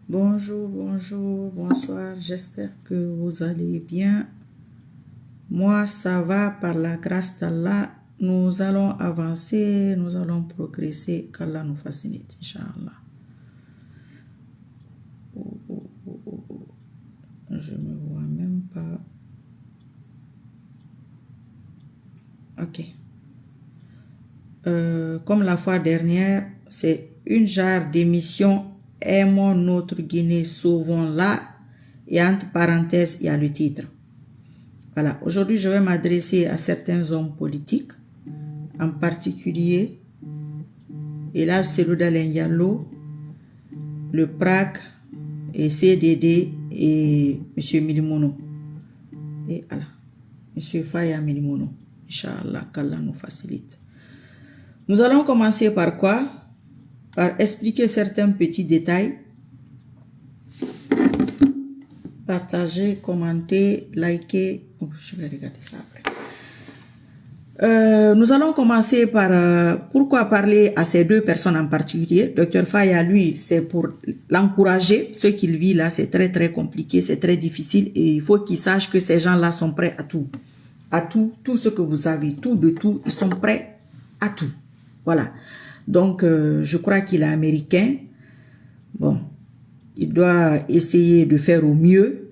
Bonjour, bonjour, bonsoir, j'espère que vous allez bien. Moi, ça va par la grâce d'Allah. Nous allons avancer, nous allons progresser, qu'Allah nous facilite, Inch'Allah. Je me vois même pas. Ok. Comme la fois dernière, c'est une genre d'émission Aimons notre Guinée, sauvons-la. Et entre parenthèses, il y a le titre. Voilà, aujourd'hui, je vais m'adresser à certains hommes politiques, en particulier, et là, c'est Loudalen Diallo, le PRAC, et CDD, et M. Milimono. Et voilà, M. Faya Milimono. Inch'Allah, qu'Allah nous facilite. Nous allons commencer par quoi? Par expliquer certains petits détails. Partagez, commentez, likez. Oh, je vais regarder ça après. Nous allons commencer par pourquoi parler à ces deux personnes en particulier. Dr Faya, lui, c'est pour l'encourager. Ce qu'il vit là, c'est très très compliqué, c'est très difficile et il faut qu'il sache que ces gens-là sont prêts à tout. À tout, tout ce que vous avez, tout de tout, ils sont prêts à tout. Voilà. Donc, je crois qu'il est américain. Bon, il doit essayer de faire au mieux.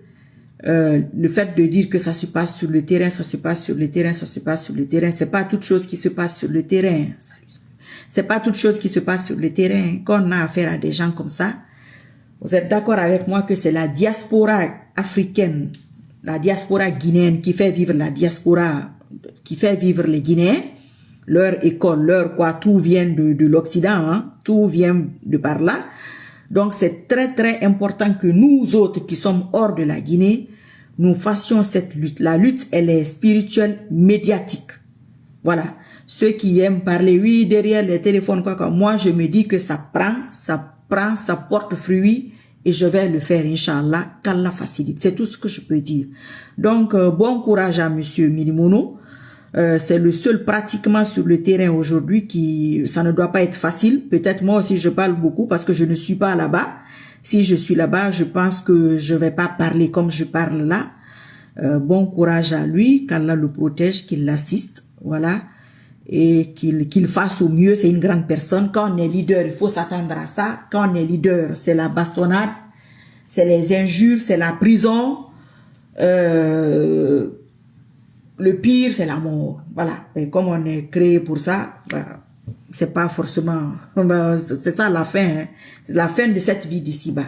Le fait de dire que ça se passe sur le terrain, ça se passe sur le terrain, ça se passe sur le terrain, c'est pas toute chose qui se passe sur le terrain. C'est pas toute chose qui se passe sur le terrain. Quand on a affaire à des gens comme ça, vous êtes d'accord avec moi que c'est la diaspora africaine, la diaspora guinéenne qui fait vivre la diaspora, qui fait vivre les Guinéens. Leur école, leur quoi, tout vient de l'Occident, hein, tout vient de par là. Donc c'est très très important que nous autres qui sommes hors de la Guinée, nous fassions cette lutte. La lutte, elle est spirituelle, médiatique. Voilà. Ceux qui aiment parler, oui, derrière les téléphones, quoi, moi je me dis que ça porte fruit et je vais le faire, Inch'Allah, qu'Allah facilite. C'est tout ce que je peux dire. Donc, bon courage à Monsieur Milimono. C'est le seul pratiquement sur le terrain aujourd'hui qui, ça ne doit pas être facile. Peut-être moi aussi je parle beaucoup parce que je ne suis pas là-bas. Si je suis là-bas, je pense que je vais pas parler comme je parle là. Bon courage à lui, qu'Allah le protège, qu'il l'assiste, voilà. Et qu'il fasse au mieux, c'est une grande personne. Quand on est leader, il faut s'attendre à ça. Quand on est leader, c'est la bastonnade, c'est les injures, c'est la prison. Le pire, c'est la mort. Voilà. Et comme on est créé pour ça, bah, c'est pas forcément... Bah, c'est ça la fin. Hein. C'est la fin de cette vie d'ici-bas.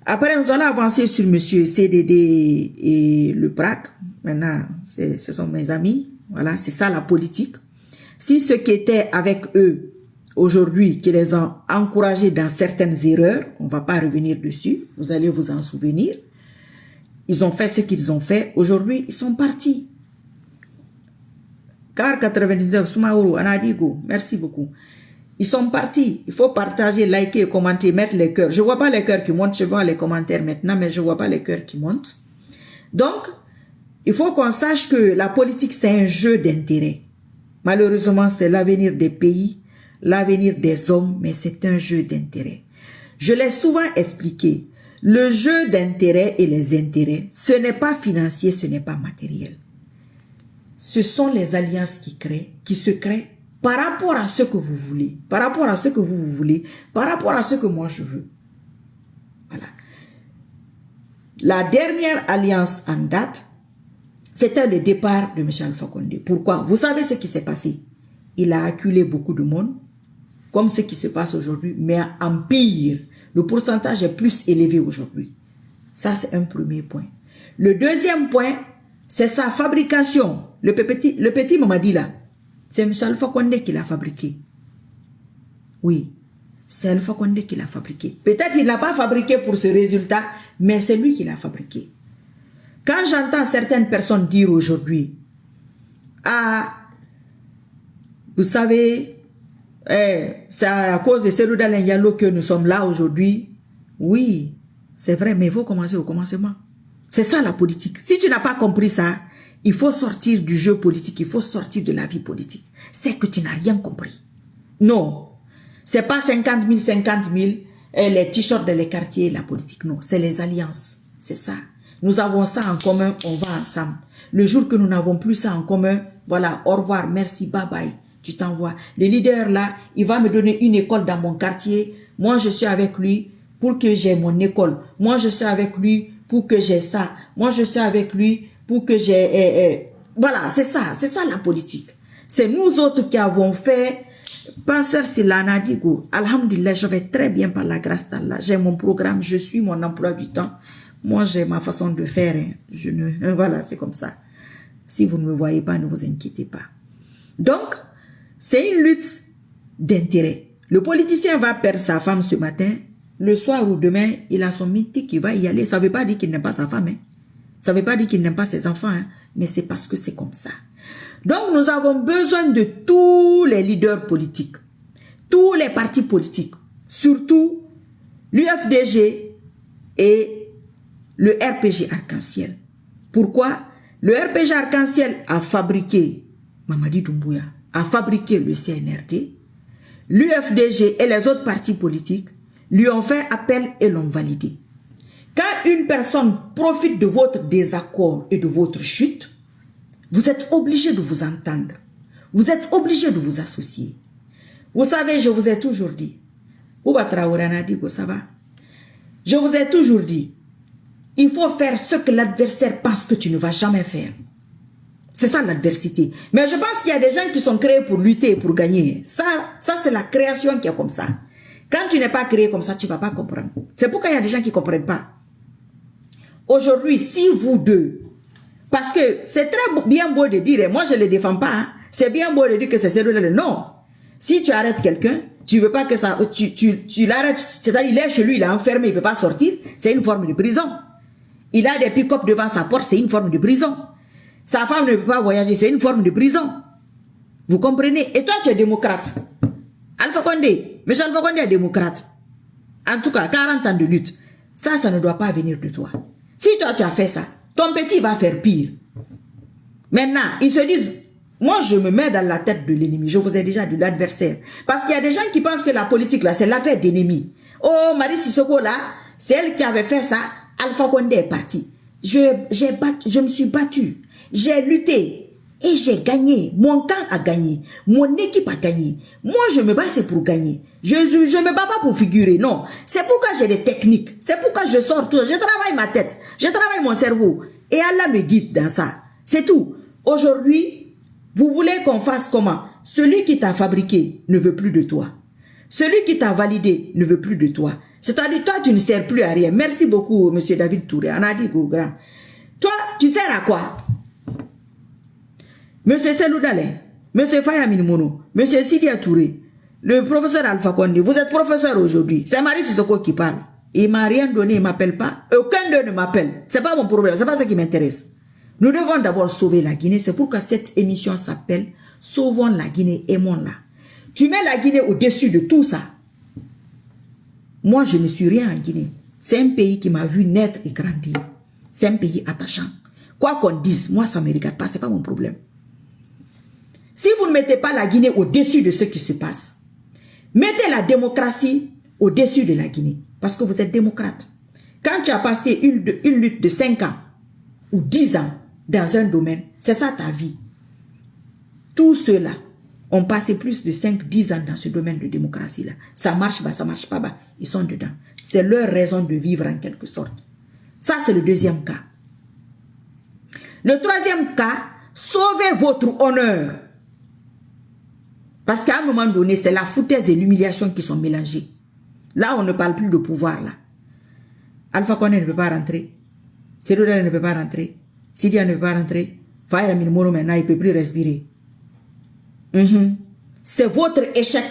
Après, nous allons avancer sur monsieur CDD et le PRAC. Maintenant, ce sont mes amis. Voilà, c'est ça la politique. Si ceux qui étaient avec eux aujourd'hui, qui les ont encouragés dans certaines erreurs, on ne va pas revenir dessus, vous allez vous en souvenir. Ils ont fait ce qu'ils ont fait. Aujourd'hui, ils sont partis. Car 99, Soumaourou, Anadigo, merci beaucoup. Ils sont partis. Il faut partager, liker, commenter, mettre les cœurs. Je ne vois pas les cœurs qui montent. Je vois les commentaires maintenant, mais je ne vois pas les cœurs qui montent. Donc, il faut qu'on sache que la politique, c'est un jeu d'intérêt. Malheureusement, c'est l'avenir des pays, l'avenir des hommes, mais c'est un jeu d'intérêt. Je l'ai souvent expliqué. Le jeu d'intérêt et les intérêts, ce n'est pas financier, ce n'est pas matériel. Ce sont les alliances qui se créent par rapport à ce que vous voulez, par rapport à ce que vous voulez, par rapport à ce que moi je veux. Voilà. La dernière alliance en date, c'était le départ de M. Alpha Condé. Pourquoi? Vous savez ce qui s'est passé. Il a acculé beaucoup de monde, comme ce qui se passe aujourd'hui, mais en pire. Le pourcentage est plus élevé aujourd'hui. Ça, c'est un premier point. Le deuxième point, c'est sa fabrication. Le petit Mamadi là, c'est M. Alpha Condé qui l'a fabriqué. Oui, c'est Alpha Condé qui l'a fabriqué. Peut-être qu'il n'a pas fabriqué pour ce résultat, mais c'est lui qui l'a fabriqué. Quand j'entends certaines personnes dire aujourd'hui, ah, vous savez, c'est à cause de Loudalen Diallo que nous sommes là aujourd'hui. Oui, c'est vrai, mais il faut commencer au commencement. C'est ça la politique. Si tu n'as pas compris ça, il faut sortir du jeu politique, il faut sortir de la vie politique. C'est que tu n'as rien compris. Non, c'est pas 50 000, les t-shirts dans les quartiers, la politique. Non, c'est les alliances. C'est ça. Nous avons ça en commun, on va ensemble. Le jour que nous n'avons plus ça en commun, voilà, au revoir, merci, bye bye, tu t'envoies. Le leader là, il va me donner une école dans mon quartier. Moi, je suis avec lui pour que j'ai mon école. Moi, je suis avec lui pour que j'ai ça. Moi, je suis avec lui pour que j'ai... voilà, c'est ça la politique. C'est nous autres qui avons fait... Penseur Silana Digo, alhamdulillah, je vais très bien par la grâce d'Allah. J'ai mon programme, je suis mon emploi du temps. Moi, j'ai ma façon de faire. Hein. Je ne... Voilà, c'est comme ça. Si vous ne me voyez pas, ne vous inquiétez pas. Donc, c'est une lutte d'intérêt. Le politicien va perdre sa femme ce matin. Le soir ou demain, il a son mythique, il va y aller. Ça ne veut pas dire qu'il n'aime pas sa femme. Hein. Ça ne veut pas dire qu'il n'aime pas ses enfants. Hein. Mais c'est parce que c'est comme ça. Donc, nous avons besoin de tous les leaders politiques, tous les partis politiques, surtout l'UFDG et le RPG Arc-en-Ciel. Pourquoi? Le RPG Arc-en-Ciel a fabriqué, Mamadi Doumbouya, a fabriqué le CNRD, l'UFDG et les autres partis politiques lui ont fait appel et l'ont validé. Quand une personne profite de votre désaccord et de votre chute, vous êtes obligé de vous entendre. Vous êtes obligé de vous associer. Vous savez, je vous ai toujours dit, ça va? Je vous ai toujours dit, il faut faire ce que l'adversaire pense que tu ne vas jamais faire. C'est ça l'adversité. Mais je pense qu'il y a des gens qui sont créés pour lutter et pour gagner. Ça c'est la création qui est comme ça. Quand tu n'es pas créé comme ça, tu ne vas pas comprendre. C'est pourquoi il y a des gens qui ne comprennent pas. Aujourd'hui, si vous deux, parce que c'est très bien beau de dire, et moi je ne le défends pas, hein, c'est bien beau de dire que c'est celui-là. Non. Si tu arrêtes quelqu'un, tu ne veux pas que ça, tu l'arrêtes, c'est-à-dire il est chez lui, il est enfermé, il ne peut pas sortir, c'est une forme de prison. Il a des pick-up devant sa porte, c'est une forme de prison. Sa femme ne peut pas voyager, c'est une forme de prison. Vous comprenez? Et toi, tu es démocrate. Alpha Condé, M. Alpha Condé est démocrate. En tout cas, 40 ans de lutte. Ça ne doit pas venir de toi. Si toi, tu as fait ça, ton petit va faire pire. Maintenant, ils se disent, moi, je me mets dans la tête de l'ennemi. Je vous ai déjà dit l'adversaire. Parce qu'il y a des gens qui pensent que la politique, là, c'est l'affaire d'ennemis. Oh, Marie Sissoko, là, c'est elle qui avait fait ça. Alpha Condé est parti. Je me suis battu. J'ai lutté. Et j'ai gagné. Mon camp a gagné. Mon équipe a gagné. Moi, je me bats, c'est pour gagner. Je me bats pas pour figurer. Non. C'est pourquoi j'ai des techniques. C'est pourquoi je sors tout. Je travaille ma tête. Je travaille mon cerveau. Et Allah me guide dans ça. C'est tout. Aujourd'hui, vous voulez qu'on fasse comment? Celui qui t'a fabriqué ne veut plus de toi. Celui qui t'a validé ne veut plus de toi. C'est-à-dire, toi, tu ne sers plus à rien. Merci beaucoup, M. David Touré. On a dit, grand. Toi, tu sers à quoi? M. Seloudale, M. Faya Minimono, M. Sidia Touré, le professeur Alpha Condé, vous êtes professeur aujourd'hui. C'est Marie Sissoko qui parle. Il ne m'a rien donné, il ne m'appelle pas. Aucun d'eux ne m'appelle. Ce n'est pas mon problème, ce n'est pas ça qui m'intéresse. Nous devons d'abord sauver la Guinée. C'est pourquoi cette émission s'appelle Sauvons la Guinée, aimons-la. Tu mets la Guinée au-dessus de tout ça. Moi, je ne suis rien en Guinée. C'est un pays qui m'a vu naître et grandir. C'est un pays attachant. Quoi qu'on dise, moi, ça ne me regarde pas, ce n'est pas mon problème. Si vous ne mettez pas la Guinée au-dessus de ce qui se passe, mettez la démocratie au-dessus de la Guinée. Parce que vous êtes démocrate. Quand tu as passé une lutte de 5 ans ou 10 ans dans un domaine, c'est ça ta vie. Tous ceux-là ont passé plus de 5-10 ans dans ce domaine de démocratie-là. Ça marche pas, ça marche pas, bah, ils sont dedans. C'est leur raison de vivre en quelque sorte. Ça, c'est le deuxième cas. Le troisième cas, sauvez votre honneur. Parce qu'à un moment donné, c'est la foutaise et l'humiliation qui sont mélangées. Là, on ne parle plus de pouvoir, là. Alpha Condé ne peut pas rentrer. Seloudale ne peut pas rentrer. Sidia ne peut pas rentrer. Faya Minimono, maintenant, il ne peut plus respirer. C'est votre échec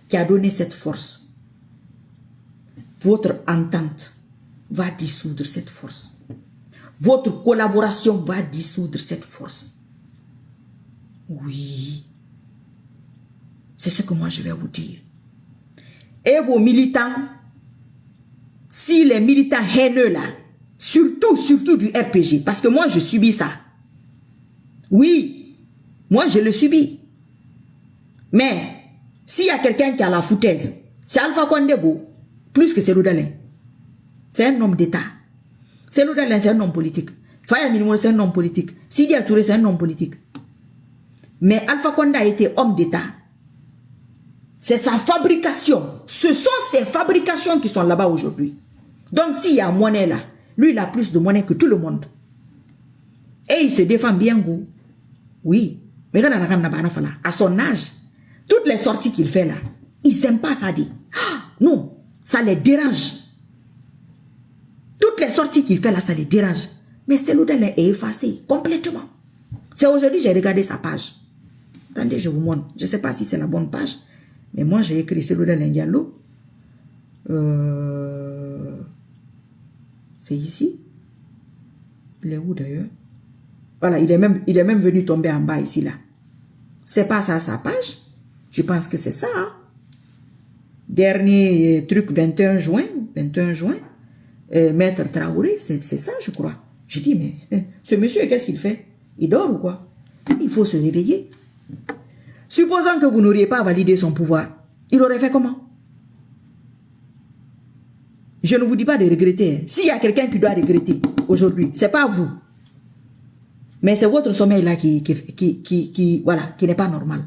qui a donné cette force. Votre entente va dissoudre cette force. Votre collaboration va dissoudre cette force. Oui. C'est ce que moi je vais vous dire. Et vos militants, si les militants haineux là, surtout du RPG, parce que moi je subis ça. Oui, moi je le subis. Mais, s'il y a quelqu'un qui a la foutaise, c'est Alpha Condé. Plus que Cellou Dalein. C'est un homme d'État. Cellou Dalein, c'est un homme politique. Faya Minimo, c'est un homme politique. Sidi Touré, c'est un homme politique. Mais Alpha Condé a été homme d'État. C'est sa fabrication. Ce sont ses fabrications qui sont là-bas aujourd'hui. Donc s'il y a monnaie là, lui il a plus de monnaie que tout le monde. Et il se défend bien, go. Oui. Mais à son âge, toutes les sorties qu'il fait là, il n'aime pas ça dit. Non, ça les dérange. Toutes les sorties qu'il fait là, ça les dérange. Mais Cellou Dalein est effacé complètement. C'est aujourd'hui j'ai regardé sa page. Attendez, je vous montre. Je ne sais pas si c'est la bonne page. Mais moi, j'ai écrit Cellou Dalein Diallo. C'est ici. Il est où d'ailleurs? Voilà, il est même venu tomber en bas ici, là. C'est pas ça sa page? Je pense que c'est ça. Hein? Dernier truc, 21 juin. Maître Traoré, c'est ça, je crois. Je dis, mais ce monsieur, qu'est-ce qu'il fait? Il dort ou quoi? Il faut se réveiller. Supposons que vous n'auriez pas validé son pouvoir. Il aurait fait comment? Je ne vous dis pas de regretter. S'il y a quelqu'un qui doit regretter aujourd'hui, ce n'est pas vous. Mais c'est votre sommeil là qui n'est pas normal.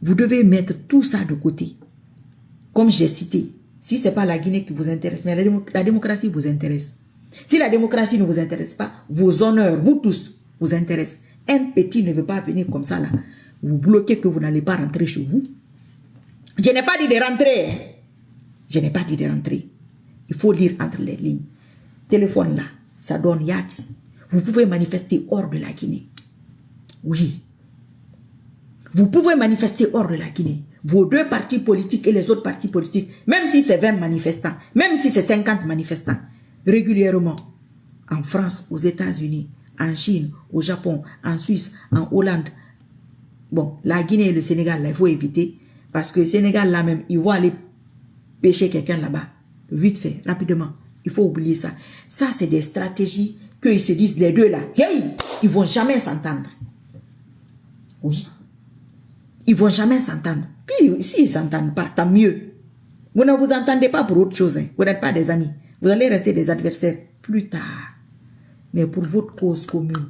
Vous devez mettre tout ça de côté. Comme j'ai cité, si ce n'est pas la Guinée qui vous intéresse, mais la démocratie vous intéresse. Si la démocratie ne vous intéresse pas, vos honneurs, vous tous, vous intéressent. Un petit ne veut pas venir comme ça là. Vous bloquez que vous n'allez pas rentrer chez vous. Je n'ai pas dit de rentrer. Hein. Je n'ai pas dit de rentrer. Il faut lire entre les lignes. Téléphone là, ça donne Yati. Vous pouvez manifester hors de la Guinée. Oui. Vous pouvez manifester hors de la Guinée. Vos deux partis politiques et les autres partis politiques, même si c'est 20 manifestants, même si c'est 50 manifestants, régulièrement, en France, aux États-Unis, en Chine, au Japon, en Suisse, en Hollande. Bon, la Guinée et le Sénégal, là, il faut éviter. Parce que le Sénégal, là même, ils vont aller pêcher quelqu'un là-bas. Vite fait, rapidement. Il faut oublier ça. Ça, c'est des stratégies qu'ils se disent, les deux là. Hey, ils ne vont jamais s'entendre. Oui. Ils ne vont jamais s'entendre. Puis, s'ils ne s'entendent pas, tant mieux. Vous ne vous entendez pas pour autre chose. Hein. Vous n'êtes pas des amis. Vous allez rester des adversaires plus tard. Mais pour votre cause commune.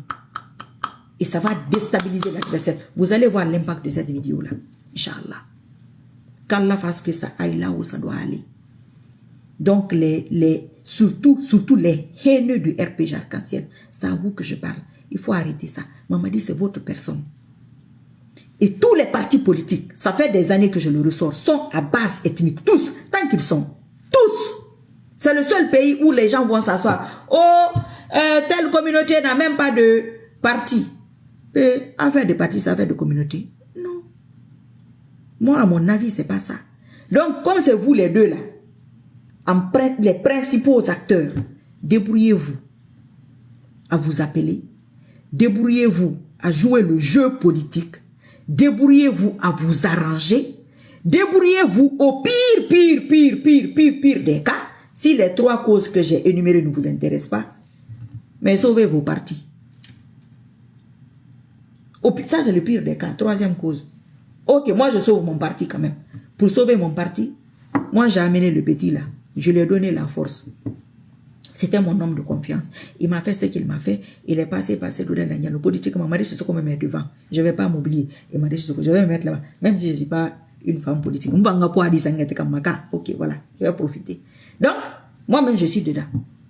Et ça va déstabiliser l'adversaire. Vous allez voir l'impact de cette vidéo-là. Inch'Allah. Qu'Allah fasse que ça aille là où ça doit aller. Donc, surtout les haineux du RPG Arc-en-Ciel, c'est à vous que je parle. Il faut arrêter ça. Maman dit, c'est votre personne. Et tous les partis politiques, ça fait des années que je le ressors, sont à base ethnique. Tous, tant qu'ils sont. Tous. C'est le seul pays où les gens vont s'asseoir. Oh, telle communauté n'a même pas de parti. Affaire de parti, c'est affaire de communauté. Non. Moi, à mon avis, c'est pas ça. Donc, comme c'est vous les deux là, les principaux acteurs, débrouillez-vous à vous appeler. Débrouillez-vous à jouer le jeu politique. Débrouillez-vous à vous arranger. Débrouillez-vous au pire des cas. Si les trois causes que j'ai énumérées ne vous intéressent pas, mais sauvez vos partis. Ça, c'est le pire des cas. Troisième cause. Ok, moi, je sauve mon parti quand même. Pour sauver mon parti, moi, j'ai amené le petit là. Je lui ai donné la force. C'était mon homme de confiance. Il m'a fait ce qu'il m'a fait. Il est passé par le politique m'a dit, c'est ce qu'on me met devant. Je ne vais pas m'oublier. Il m'a dit, je vais me mettre là-bas. Même si je ne suis pas une femme politique. Ok, voilà. Je vais profiter. Donc, moi-même, je suis dedans.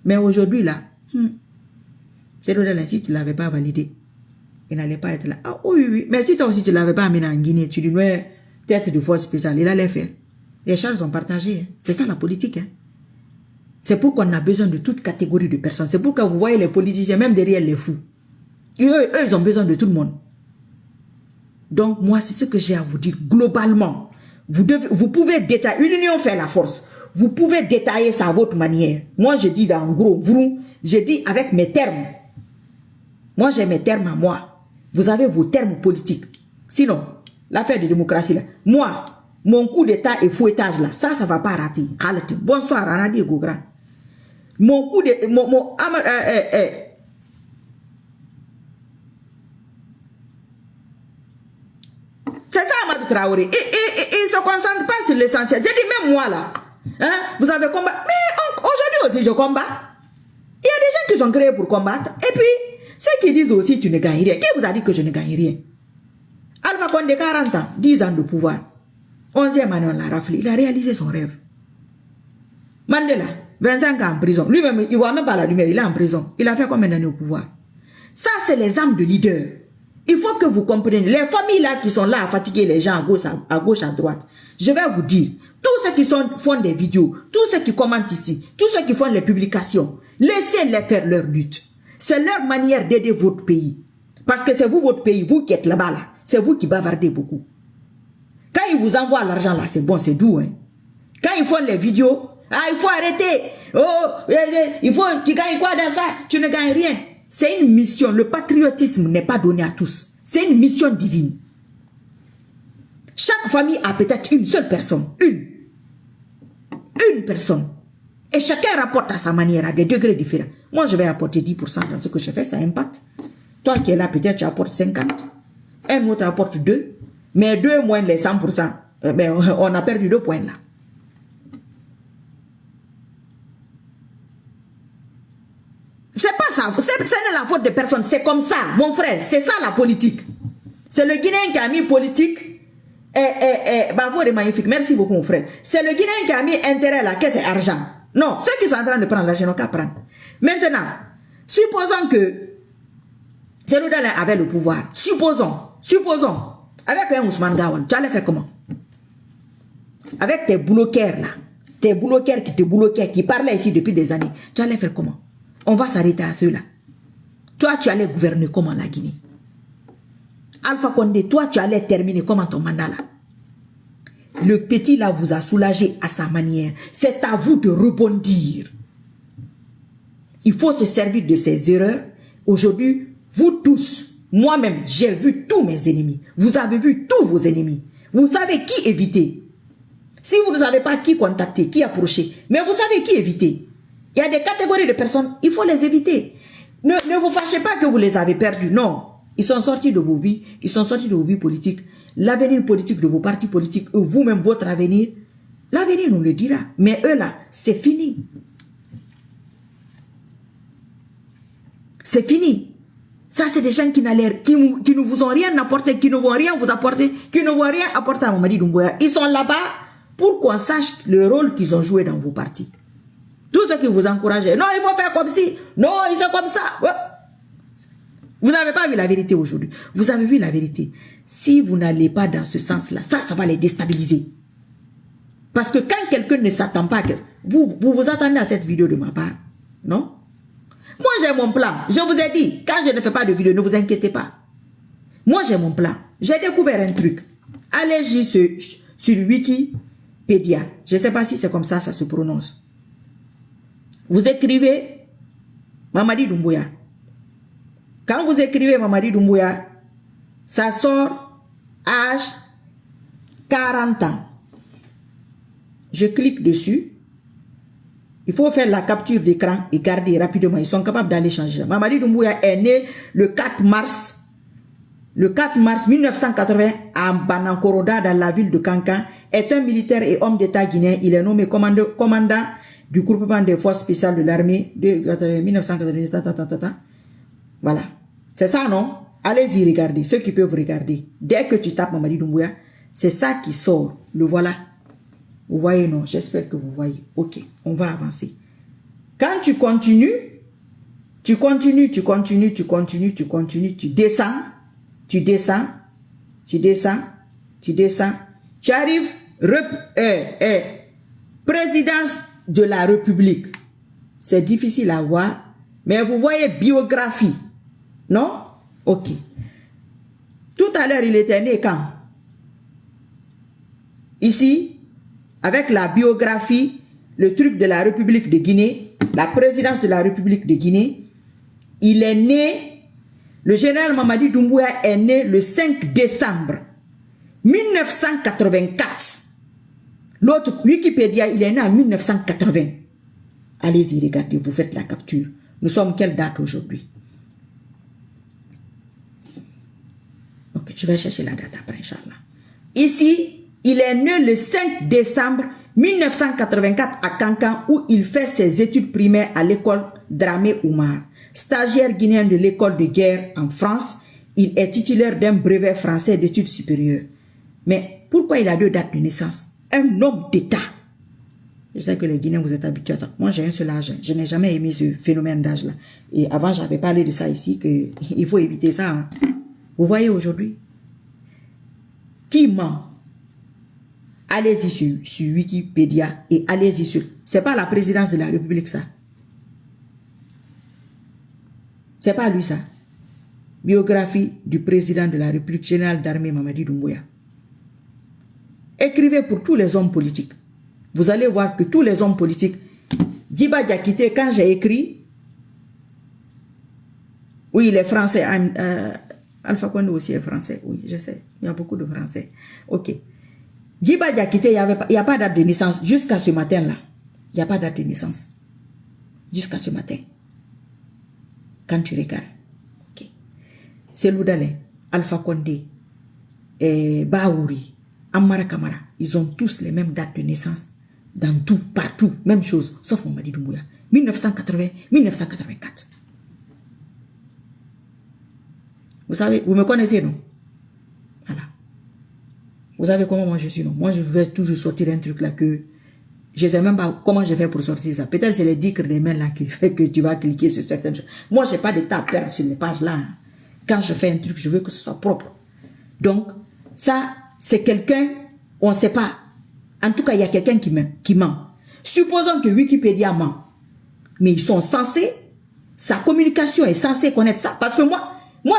Mais aujourd'hui, là, c'est là, si tu ne l'avais pas validé, il n'allait pas être là. Ah oui, oui. Mais si toi aussi, tu ne l'avais pas amené en Guinée, tu lui mets tête de force spéciale, il allait faire. Les charges sont partagées. Hein. C'est ça la politique. Hein. C'est pourquoi on a besoin de toute catégorie de personnes. C'est pourquoi vous voyez les politiciens, même derrière les fous. Eux, ils ont besoin de tout le monde. Donc, moi, c'est ce que j'ai à vous dire. Globalement, vous pouvez détailler. Une union fait la force. Vous pouvez détailler ça à votre manière. Moi, je dis en gros, je dis avec mes termes. Moi, j'ai mes termes à moi. Vous avez vos termes politiques. Sinon, l'affaire de démocratie, là, moi, mon coup d'état et fouettage, là, ça ne va pas rater. Bonsoir, Anadi Gougra. Mon coup de... c'est ça, Amadou. Moussa Traoré, il ne se concentre pas sur l'essentiel. J'ai dit, même moi là, hein, vous avez combattu. Mais aujourd'hui aussi, je combats. Il y a des gens qui sont créés pour combattre. Et puis, ceux qui disent aussi, tu ne gagnes rien. Qui vous a dit que je ne gagne rien? Alpha Condé, 40 ans, 10 ans de pouvoir. 11e année, on l'a raflé. Il a réalisé son rêve. Mandela, 25 ans en prison. Lui-même, il ne voit même pas la lumière. Il est en prison. Il a fait combien d'années au pouvoir? Ça, c'est les âmes de leaders. Il faut que vous compreniez. Les familles là qui sont là à fatiguer les gens à gauche, à droite. Je vais vous dire, tous ceux qui font des vidéos, tous ceux qui commentent ici, tous ceux qui font les publications, laissez-les faire leur lutte. C'est leur manière d'aider votre pays. Parce que c'est vous, votre pays, vous qui êtes là-bas, là. C'est vous qui bavardez beaucoup. Quand ils vous envoient l'argent là, c'est bon, c'est doux. Hein? Quand ils font les vidéos, il faut arrêter. Oh, tu gagnes quoi dans ça? Tu ne gagnes rien. C'est une mission. Le patriotisme n'est pas donné à tous. C'est une mission divine. Chaque famille a peut-être une seule personne. Une personne. Et chacun rapporte à sa manière, à des degrés différents. Moi, je vais apporter 10% dans ce que je fais, ça impacte. Toi qui es là, peut-être tu apportes 50. Un autre apporte 2. Mais 2 moins les 100%. Ben, on a perdu 2 points là. C'est pas ça. Ce n'est la faute de personne. C'est comme ça, mon frère. C'est ça la politique. C'est le Guinéen qui a mis politique. Bravo, c'est magnifique. Merci beaucoup, mon frère. C'est le Guinéen qui a mis intérêt là, que c'est argent. Non, ceux qui sont en train de prendre l'argent n'ont qu'à prendre. Maintenant, supposons que Cellou-Dalein avait le pouvoir. Supposons. Avec un Ousmane Gawal, tu allais faire comment? Avec tes bloqueurs là. Tes bloqueurs qui parlaient ici depuis des années. Tu allais faire comment? On va s'arrêter à ceux-là. Toi, tu allais gouverner comment la Guinée? Alpha Condé, toi, tu allais terminer comment ton mandat là? Le petit là vous a soulagé à sa manière. C'est à vous de rebondir. Il faut se servir de ses erreurs. Aujourd'hui, vous tous, moi-même, j'ai vu tous mes ennemis. Vous avez vu tous vos ennemis. Vous savez qui éviter. Si vous ne savez pas qui contacter, qui approcher, mais vous savez qui éviter. Il y a des catégories de personnes, il faut les éviter. Ne vous fâchez pas que vous les avez perdus. Non. Ils sont sortis de vos vies. Ils sont sortis de vos vies politiques. L'avenir politique de vos partis politiques, vous-même, votre avenir, l'avenir nous le dira. Mais eux là, c'est fini. C'est fini. Ça, c'est des gens qui ne vous ont rien apporté, qui ne vont rien vous apporter, qui ne vont rien apporter à Mamadi Doumbouya. Ils sont là-bas pour qu'on sache le rôle qu'ils ont joué dans vos partis. Tout ce qui vous encourage, non, il faut faire comme ci, non, il fait comme ça. Vous n'avez pas vu la vérité aujourd'hui. Vous avez vu la vérité. Si vous n'allez pas dans ce sens-là, ça va les déstabiliser. Parce que quand quelqu'un ne s'attend pas, vous attendez à cette vidéo de ma part, non? Moi, j'ai mon plan. Je vous ai dit, quand je ne fais pas de vidéo, ne vous inquiétez pas. Moi, j'ai mon plan. J'ai découvert un truc. Allez sur Wikipédia. Je ne sais pas si c'est comme ça se prononce. Vous écrivez Mamadi Doumbouya. Quand vous écrivez Mamadi Doumbouya, ça sort âge 40 ans. Je clique dessus. Il faut faire la capture d'écran et garder rapidement. Ils sont capables d'aller changer. Mamadi Doumbouya est né le 4 mars 1980 à Banankoroda, dans la ville de Kankan. Est un militaire et homme d'État guinéen. Il est nommé commandant du groupement des forces spéciales de l'armée de 1980. Voilà. C'est ça, non? Allez-y regarder. Ceux qui peuvent regarder. Dès que tu tapes Mamadi Doumbouya, c'est ça qui sort. Le voilà. Vous voyez, non? J'espère que vous voyez. Ok, on va avancer. Quand tu continues, tu descends, tu arrives, présidence de la République. C'est difficile à voir, mais vous voyez biographie, non? Ok. Tout à l'heure, il était né quand? Ici, avec la biographie, le truc de la République de Guinée, la présidence de la République de Guinée, il est né, le général Mamadi Doumbouya est né le 5 décembre 1984. L'autre, Wikipédia, il est né en 1980. Allez-y, regardez, vous faites la capture. Nous sommes quelle date aujourd'hui? Ok, je vais chercher la date après, Inch'Allah. Ici, il est né le 5 décembre 1984 à Cancan où il fait ses études primaires à l'école Dramé Oumar. Stagiaire guinéen de l'école de guerre en France, il est titulaire d'un brevet français d'études supérieures. Mais pourquoi il a 2 dates de naissance? Un homme d'État. Je sais que les Guinéens, vous êtes habitués à ça. Moi, j'ai un seul âge. Je n'ai jamais aimé ce phénomène d'âge-là. Et avant, j'avais parlé de ça ici, qu'il faut éviter ça. Hein. Vous voyez aujourd'hui? Qui ment? Allez-y sur Wikipédia et allez-y sur... C'est pas la présidence de la République, ça. C'est pas lui, ça. Biographie du président de la République, général d'armée Mamadi Doumbouya. Écrivez pour tous les hommes politiques. Vous allez voir que tous les hommes politiques, Djiba Diakité, quand j'ai écrit, oui, il est français, Alpha Condé aussi est français, oui, je sais, il y a beaucoup de français. Ok. Djiba Diakité, il n'y a pas date de naissance jusqu'à ce matin-là. Il n'y a pas date de naissance. Jusqu'à ce matin. Quand tu regardes. Ok. Selou Dale, Alpha Condé, Baouri, Amara Kamara, ils ont tous les mêmes dates de naissance. Dans tout, partout, même chose, sauf Mamadi Doumbouya. 1980, 1984. Vous savez, vous me connaissez, non? Voilà. Vous savez comment moi je suis, non? Moi, je vais toujours sortir un truc là que je ne sais même pas comment je fais pour sortir ça. Peut-être c'est les dicres des mains là qui fait que tu vas cliquer sur certaines choses. Moi, je n'ai pas de temps à perdre sur les pages là. Hein. Quand je fais un truc, je veux que ce soit propre. Donc, ça, c'est quelqu'un, on ne sait pas. En tout cas, il y a quelqu'un qui ment. Supposons que Wikipédia ment. Mais ils sont censés, sa communication est censée connaître ça. Parce que moi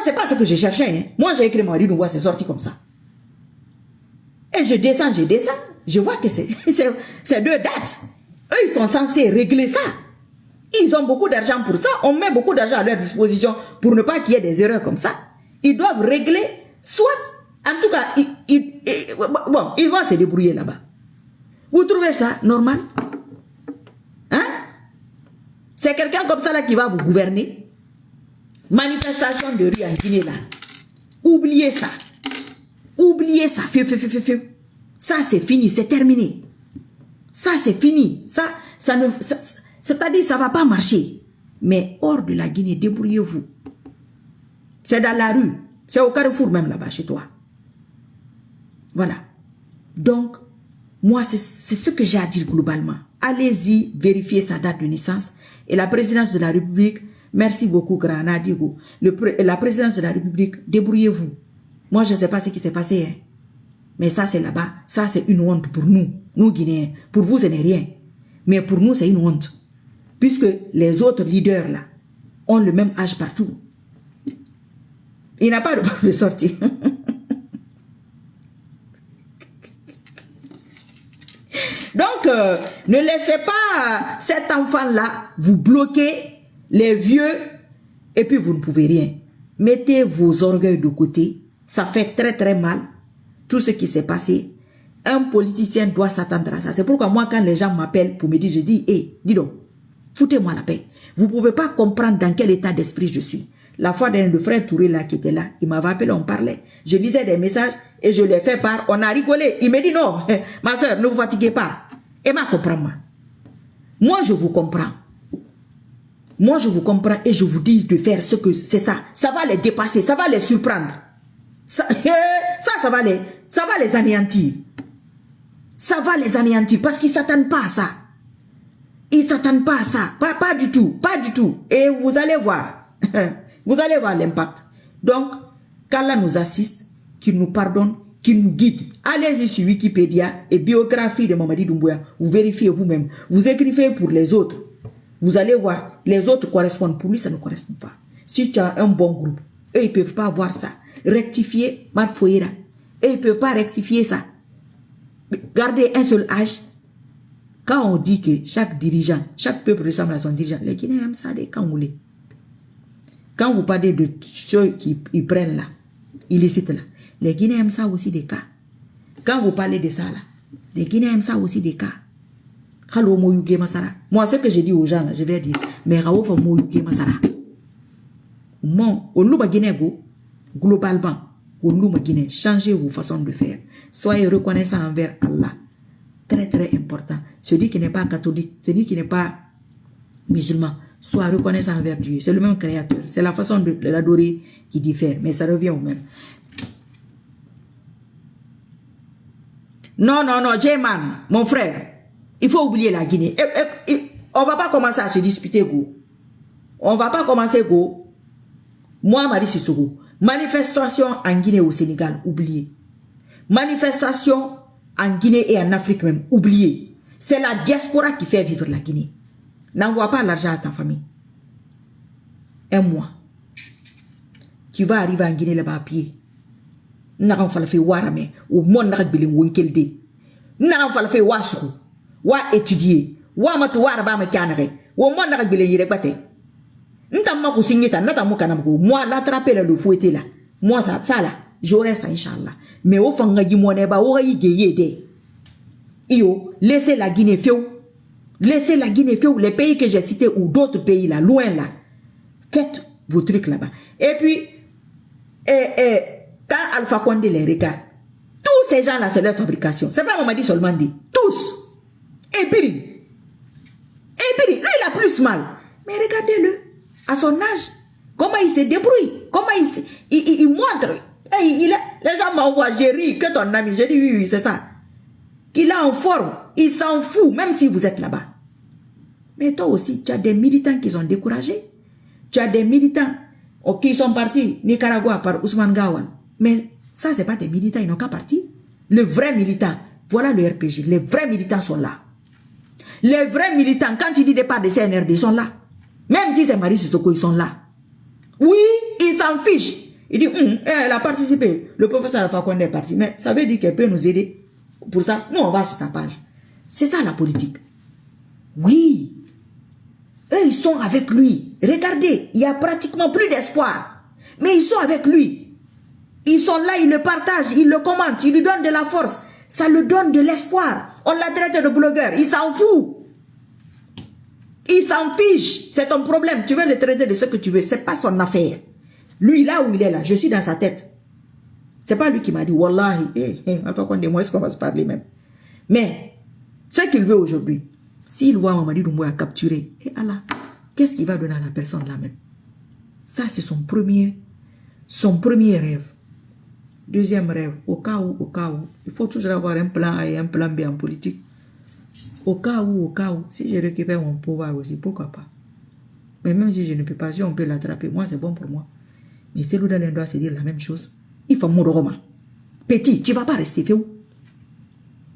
c'est pas ce que je cherchais. Hein. Moi, j'ai écrit Mamadi Doumbouya, c'est sorti comme ça. Et je descends. Je vois que c'est 2 dates. Eux, ils sont censés régler ça. Ils ont beaucoup d'argent pour ça. On met beaucoup d'argent à leur disposition pour ne pas qu'il y ait des erreurs comme ça. Ils doivent régler, soit, en tout cas, ils vont se débrouiller là-bas. Vous trouvez ça normal? Hein? C'est quelqu'un comme ça là qui va vous gouverner. Manifestation de rue en Guinée là. Oubliez ça. Oubliez ça. Ça c'est fini, c'est terminé. Ça c'est fini. C'est-à-dire ça va pas marcher. Mais hors de la Guinée, débrouillez-vous. C'est dans la rue. C'est au Carrefour même là-bas chez toi. Voilà. Donc, moi, c'est ce que j'ai à dire globalement. Allez-y, vérifiez sa date de naissance. Et la présidence de la République, merci beaucoup, Grand Nadigo. La présidence de la République, débrouillez-vous. Moi, je ne sais pas ce qui s'est passé. Hein. Mais ça, c'est là-bas. Ça, c'est une honte pour nous, nous Guinéens. Pour vous, ce n'est rien. Mais pour nous, c'est une honte. Puisque les autres leaders, là, ont le même âge partout. Il n'a pas de porte de sortie. Donc, ne laissez pas cet enfant-là vous bloquer les vieux et puis vous ne pouvez rien. Mettez vos orgueils de côté. Ça fait très très mal. Tout ce qui s'est passé. Un politicien doit s'attendre à ça. C'est pourquoi moi, quand les gens m'appellent pour me dire, je dis, hé, dis donc, foutez-moi la paix. Vous ne pouvez pas comprendre dans quel état d'esprit je suis. La fois dernière, le frère Touré là qui était là, il m'avait appelé, on parlait. Je lisais des messages et je les fais part. On a rigolé. Il me dit non, ma soeur, ne vous fatiguez pas. Emma, comprends-moi. Moi, je vous comprends. Moi, je vous comprends et je vous dis de faire ce que c'est ça. Ça va les dépasser, ça va les surprendre. Ça va les anéantir. Ça va les anéantir parce qu'ils ne s'attendent pas à ça. Ils ne s'attendent pas à ça. Pas du tout. Pas du tout. Et vous allez voir. Vous allez voir l'impact. Donc, qu'Allah nous assiste, qu'il nous pardonne, qu'il nous guide. Allez-y sur Wikipédia et biographie de Mamadi Doumbouya. Vous vérifiez vous-même. Vous écrivez pour les autres. Vous allez voir. Les autres correspondent. Pour lui, ça ne correspond pas. Si tu as un bon groupe, eux, ils ne peuvent pas voir ça. Rectifier Marc Foyera. Eux, ils ne peuvent pas rectifier ça. Gardez un seul âge. Quand on dit que chaque dirigeant, chaque peuple ressemble à son dirigeant, les Guinéens aiment ça des Kangoulés. Quand vous parlez de ceux qui prennent là, illicites là, les Guinéens aiment ça aussi des cas. Quand vous parlez de ça là, les Guinéens aiment ça aussi des cas. Moi, ce que je dis aux gens là, je vais dire, mais Raouf Moyuge Masara. Moi, au Louba Guinégo, globalement, Guinée, changez vos façons de faire. Soyez reconnaissants envers Allah. Très très important. Celui qui n'est pas catholique, celui qui n'est pas musulman, soit reconnaissant envers Dieu. C'est le même créateur. C'est la façon de l'adorer qui diffère, mais ça revient au même. Non, non, non, J-Man, mon frère, il faut oublier la Guinée. On ne va pas commencer à se disputer, go. On ne va pas commencer, go. Moi, Marie Sissoko, manifestation en Guinée ou au Sénégal, oubliez. Manifestation en Guinée et en Afrique même, oubliez. C'est la diaspora qui fait vivre la Guinée. N'envoie pas l'argent à ta famille. Un mois. Tu vas arriver en Guinée là-bas à pied. N'aran falafé warame ou mon nak bilin wonkelde. N'aran falafé wasou. Wa étudier. Wa matu waraba me kanere. Ou mon nak bilin yire bate. N'tamma ko signeta n'tamma kanamko. Moi l'attraper le fouetter là. Moi ça là, j'aurai ça inchallah. Mais au fanga di moneba o yi geyede. Iyo, laissez la Guinée féou. Laissez la Guinée féou, les pays que j'ai cités ou d'autres pays là, loin là. Faites vos trucs là-bas. Et puis quand Alpha Condé les regarde, tous ces gens-là, c'est leur fabrication. C'est pas Mamadi seulement dit. Tous. Et Biri. Lui, il a plus mal. Mais regardez-le. À son âge, comment il se débrouille. Comment il montre. Les gens m'envoient, j'ai ri, que ton ami. J'ai dit oui, c'est ça. Qu'il est en forme. Il s'en fout, même si vous êtes là-bas. Mais toi aussi, tu as des militants qui sont découragés. Tu as des militants qui sont partis Nicaragua par Ousmane Gawan. Mais ça, ce n'est pas des militants, ils n'ont qu'à partir. Le vrai militant, voilà le RPG. Les vrais militants sont là. Les vrais militants, quand tu dis départ de CNRD, ils sont là. Même si c'est Marie Sissoko, ils sont là. Oui, ils s'en fichent. Il dit, elle a participé. Le professeur Alpha Condé est parti. Mais ça veut dire qu'elle peut nous aider. Pour ça, nous, on va sur sa page. C'est ça la politique. Oui. Eux, ils sont avec lui. Regardez, il n'y a pratiquement plus d'espoir. Mais ils sont avec lui. Ils sont là, ils le partagent, ils le commentent, ils lui donnent de la force. Ça lui donne de l'espoir. On l'a traité de blogueur, il s'en fout. Il s'en fiche. C'est ton problème. Tu veux le traiter de ce que tu veux. Ce n'est pas son affaire. Lui, là où il est là, je suis dans sa tête. Ce n'est pas lui qui m'a dit, Wallahi, attends qu'on dit, moi, est-ce qu'on va se parler même? Mais, ce qu'il veut aujourd'hui, s'il voit Mamadi Doumbouya capturer, et Allah, qu'est-ce qu'il va donner à la personne là même? Ça, c'est son premier rêve. Deuxième rêve, au cas où, il faut toujours avoir un plan A et un plan B en politique. Au cas où, si je récupère mon pouvoir aussi, pourquoi pas? Mais même si je ne peux pas, si on peut l'attraper, moi c'est bon pour moi. Mais Cellou Dalein doit se dire la même chose. Il faut mourir. Petit, tu ne vas pas rester fait où?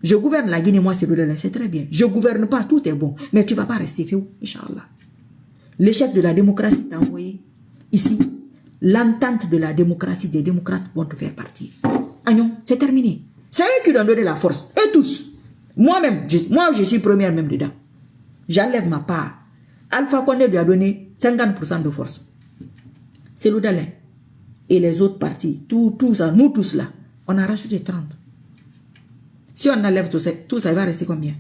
Je gouverne la Guinée, moi Cellou Dalein, c'est très bien. Je ne gouverne pas, tout est bon. Mais tu ne vas pas rester fait où, Inch'Allah. L'échec de la démocratie t'a envoyé ici. L'entente de la démocratie, des démocrates vont te faire partir. Agnon, c'est terminé. C'est eux qui ont donné la force. Eux tous. Moi-même, je suis première même dedans. J'enlève ma part. Alpha Condé lui a donné 50% de force. Cellou Dalein et les autres partis, tout ça, nous tous là, on a rajouté 30. Si on enlève tout ça, il va rester combien?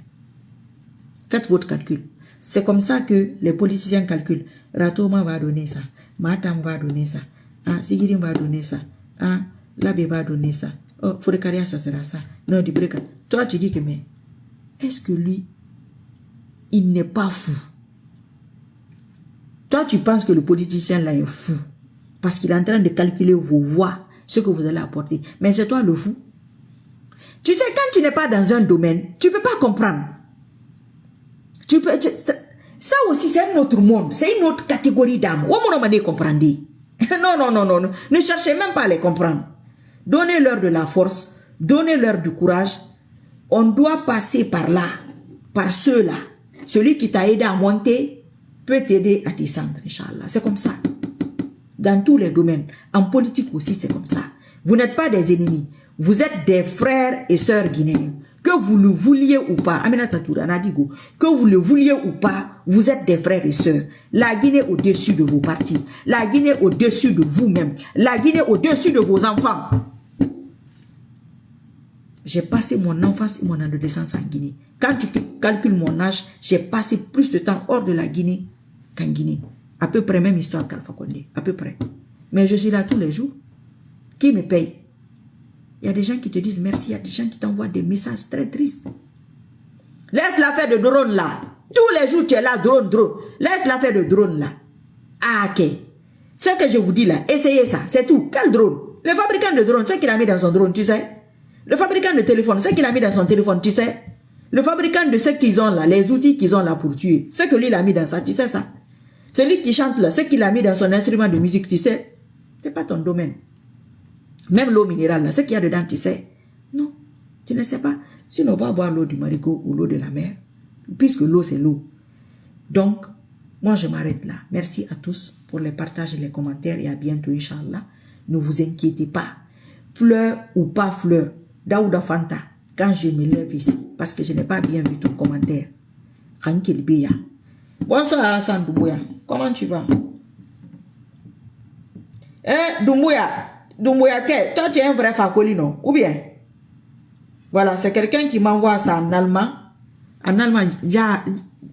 Faites votre calcul. C'est comme ça que les politiciens calculent. Ratoma va donner ça. Matam va donner ça. Sigirim va donner ça. Labé va donner ça. Fourekaria, ça sera ça. Non, du break. Toi, tu dis que, mais est-ce que lui, il n'est pas fou? Toi, tu penses que le politicien là est fou. Parce qu'il est en train de calculer vos voix, ce que vous allez apporter. Mais c'est toi le fou. Tu sais, quand tu n'es pas dans un domaine, tu ne peux pas comprendre. Ça aussi, c'est un autre monde. C'est une autre catégorie d'âme. Non. Ne cherchez même pas à les comprendre. Donnez-leur de la force. Donnez-leur du courage. On doit passer par là. Par ceux-là. Celui qui t'a aidé à monter peut t'aider à descendre, Inch'Allah. C'est comme ça. Dans tous les domaines. En politique aussi, c'est comme ça. Vous n'êtes pas des ennemis. Vous êtes des frères et sœurs guinéens. Que vous le vouliez ou pas, Aminata Touré, Anadigo, que vous le vouliez ou pas, vous êtes des frères et sœurs. La Guinée au-dessus de vos partis. La Guinée au-dessus de vous-même. La Guinée au-dessus de vos enfants. J'ai passé mon enfance et mon adolescence en Guinée. Quand tu calcules mon âge, j'ai passé plus de temps hors de la Guinée qu'en Guinée. À peu près même histoire qu'Alpha Condé. À peu près. Mais je suis là tous les jours. Qui me paye? Il y a des gens qui te disent merci, il y a des gens qui t'envoient des messages très tristes. Laisse l'affaire de drone là. Tous les jours, tu es là, drone. Laisse l'affaire de drone là. Ah, ok. Ce que je vous dis là, essayez ça, c'est tout. Quel drone? Le fabricant de drone, ce qu'il a mis dans son drone, tu sais? Le fabricant de téléphone, ce qu'il a mis dans son téléphone, tu sais? Le fabricant de ce qu'ils ont là, les outils qu'ils ont là pour tuer, ce que lui il a mis dans ça, tu sais ça? Celui qui chante là, ce qu'il a mis dans son instrument de musique, tu sais? C'est pas ton domaine. Même l'eau minérale là, ce qu'il y a dedans, tu sais? Non, tu ne sais pas. Sinon, on va boire l'eau du Marigot ou l'eau de la mer, puisque l'eau c'est l'eau. Donc, moi je m'arrête là. Merci à tous pour les partages et les commentaires et à bientôt, Inch'Allah. Ne vous inquiétez pas. Fleur ou pas fleur, Daouda Fanta, quand je me lève ici, parce que je n'ai pas bien vu ton commentaire. Rankil Beya. Bonsoir Alassane Doumbouya. Comment tu vas? Doumbouya, toi tu es un vrai Fakoli, non? Ou bien? Voilà, c'est quelqu'un qui m'envoie ça en allemand. En allemand,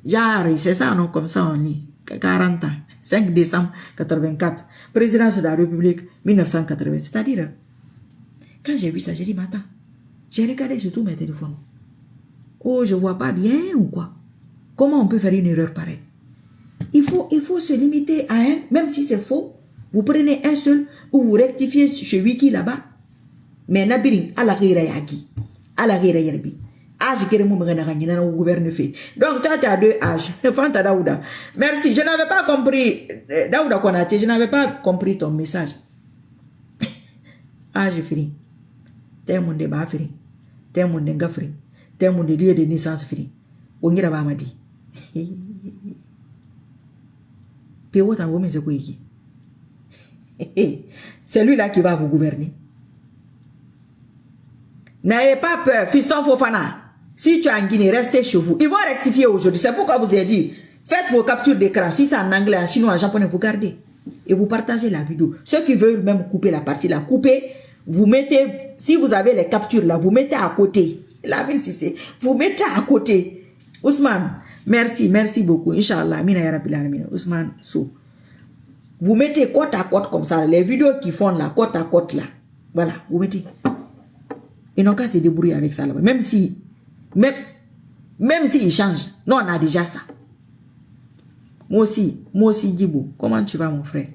Jari, c'est ça, non? Comme ça on lit. 40 ans. 5 décembre 84. Présidence de la République 1980. C'est-à-dire, quand j'ai vu ça, j'ai dit, mais attends, j'ai regardé sur tous mes téléphones. Oh, je vois pas bien ou quoi? Comment on peut faire une erreur pareille? Il faut se limiter à un, même si c'est faux. Vous prenez un seul ou vous rectifiez chez Wiki là-bas. Mais Nabirin, à la Yagi, à la Yerbi. Âge qui est au gouvernement fait. Donc, toi, tu as 2 âges. Fanta Daouda. Merci. Je n'avais pas compris, Daouda Konate, je n'avais pas compris ton message. Âge fini. T'es mon débat fini. T'es mon débat fini. T'es mon lieu de naissance fini. On y a pas dit. C'est lui-là qui va vous gouverner. N'ayez pas peur, fiston Fofana. Si tu es en Guinée, restez chez vous. Ils vont rectifier aujourd'hui. C'est pourquoi vous ai dit, faites vos captures d'écran. Si c'est en anglais, en chinois, en japonais, vous gardez. Et vous partagez la vidéo. Ceux qui veulent même couper la partie là, coupez. Vous mettez, si vous avez les captures là, vous mettez à côté. La ville, si c'est, vous mettez à côté. Ousmane, merci beaucoup. Inch'Allah, mina ya rabbil alamin. Ousmane Sou. Vous mettez côte à côte comme ça. Les vidéos qui font là, côte à côte là. Voilà, vous mettez. Ils n'ont qu'à se débrouiller avec ça là. Même si ils changent. Non, on a déjà ça. Moi aussi, Djibo, comment tu vas mon frère?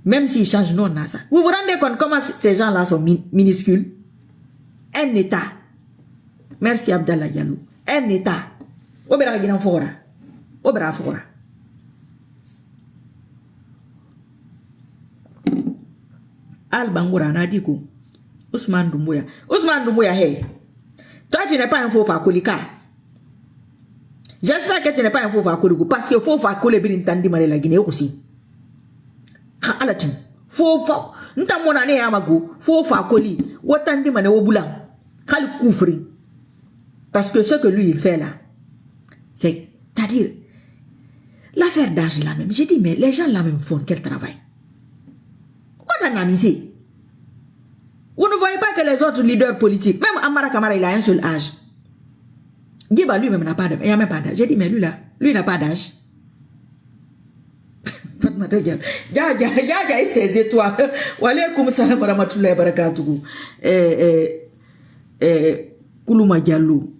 Même s'ils changent, non, on a ça. Vous vous rendez compte comment ces gens-là sont minuscules? Un État. Merci Abdallah Diallo. Un État. Obera Guinan Fora. Obera Fora. Al Bangoura Nadiko. Ousmane Doumbouya. Ousmane Doumbouya, hey. Toi, tu n'es pas un faux Fakolika. J'espère que tu n'es pas un faux Fakolika. Parce que faux Fakolika, il t'en dit la Guinée aussi. Alatin. Faux Fakolika. Nta mona ne amago. Faux Fakolika. Wotan dit mané au boulan. Kali koufri. Parce que ce que lui, il fait là, c'est-à-dire, l'affaire d'âge là même. J'ai dit, mais les gens là même font quel travail? Quoi t'en as mis ici? Vous ne voyez pas que les autres leaders politiques, même Amara Kamara, il a un seul âge. Djiba lui-même n'a pas d'âge. Il n'y a même pas d'âge. J'ai dit, mais lui là, lui n'a pas d'âge. Y'a ses étoiles. Walaikum salam wa rahmatullahi wa barakatuhu. Koulouma Diallo.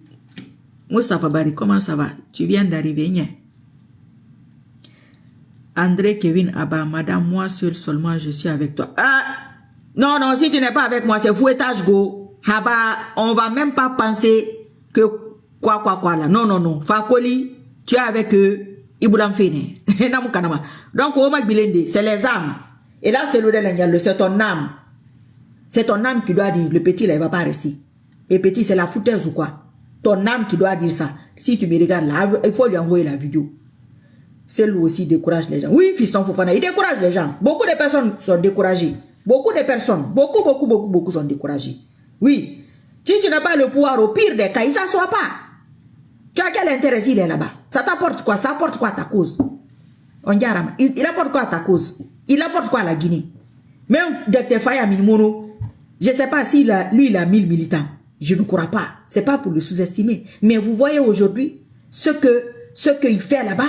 Moustapha Bari, comment ça va? Tu viens d'arriver, n'y? André Kevin Abba, madame, moi seul seulement, je suis avec toi. Ah! Non, non, si tu n'es pas avec moi, c'est fouettage go. Haba, on va même pas penser que quoi là. Non, non, non. Fakoli, tu es avec eux. Iboulam Fene. Donc, c'est les âmes. Et là, c'est l'Odel, c'est ton âme. C'est ton âme qui doit dire, le petit là, il va pas rester. Le petit, c'est la foutaise ou quoi? Ton âme qui doit dire ça. Si tu me regardes là, il faut lui envoyer la vidéo. C'est lui aussi décourage les gens. Oui, fiston Fofana, il décourage les gens. Beaucoup de personnes sont découragées. Beaucoup de personnes, beaucoup sont découragés. Oui. Si tu n'as pas le pouvoir, au pire des cas, il ne s'assoit pas. Tu as quel intérêt s'il est là-bas? Ça t'apporte quoi? Ça apporte quoi à ta cause? Il apporte quoi à ta cause? Il apporte quoi à la Guinée? Même Dr Faya Minimono, je ne sais pas si lui, il a 1000 militants. Je ne crois pas. Ce n'est pas pour le sous-estimer. Mais vous voyez aujourd'hui ce qu'il fait là-bas.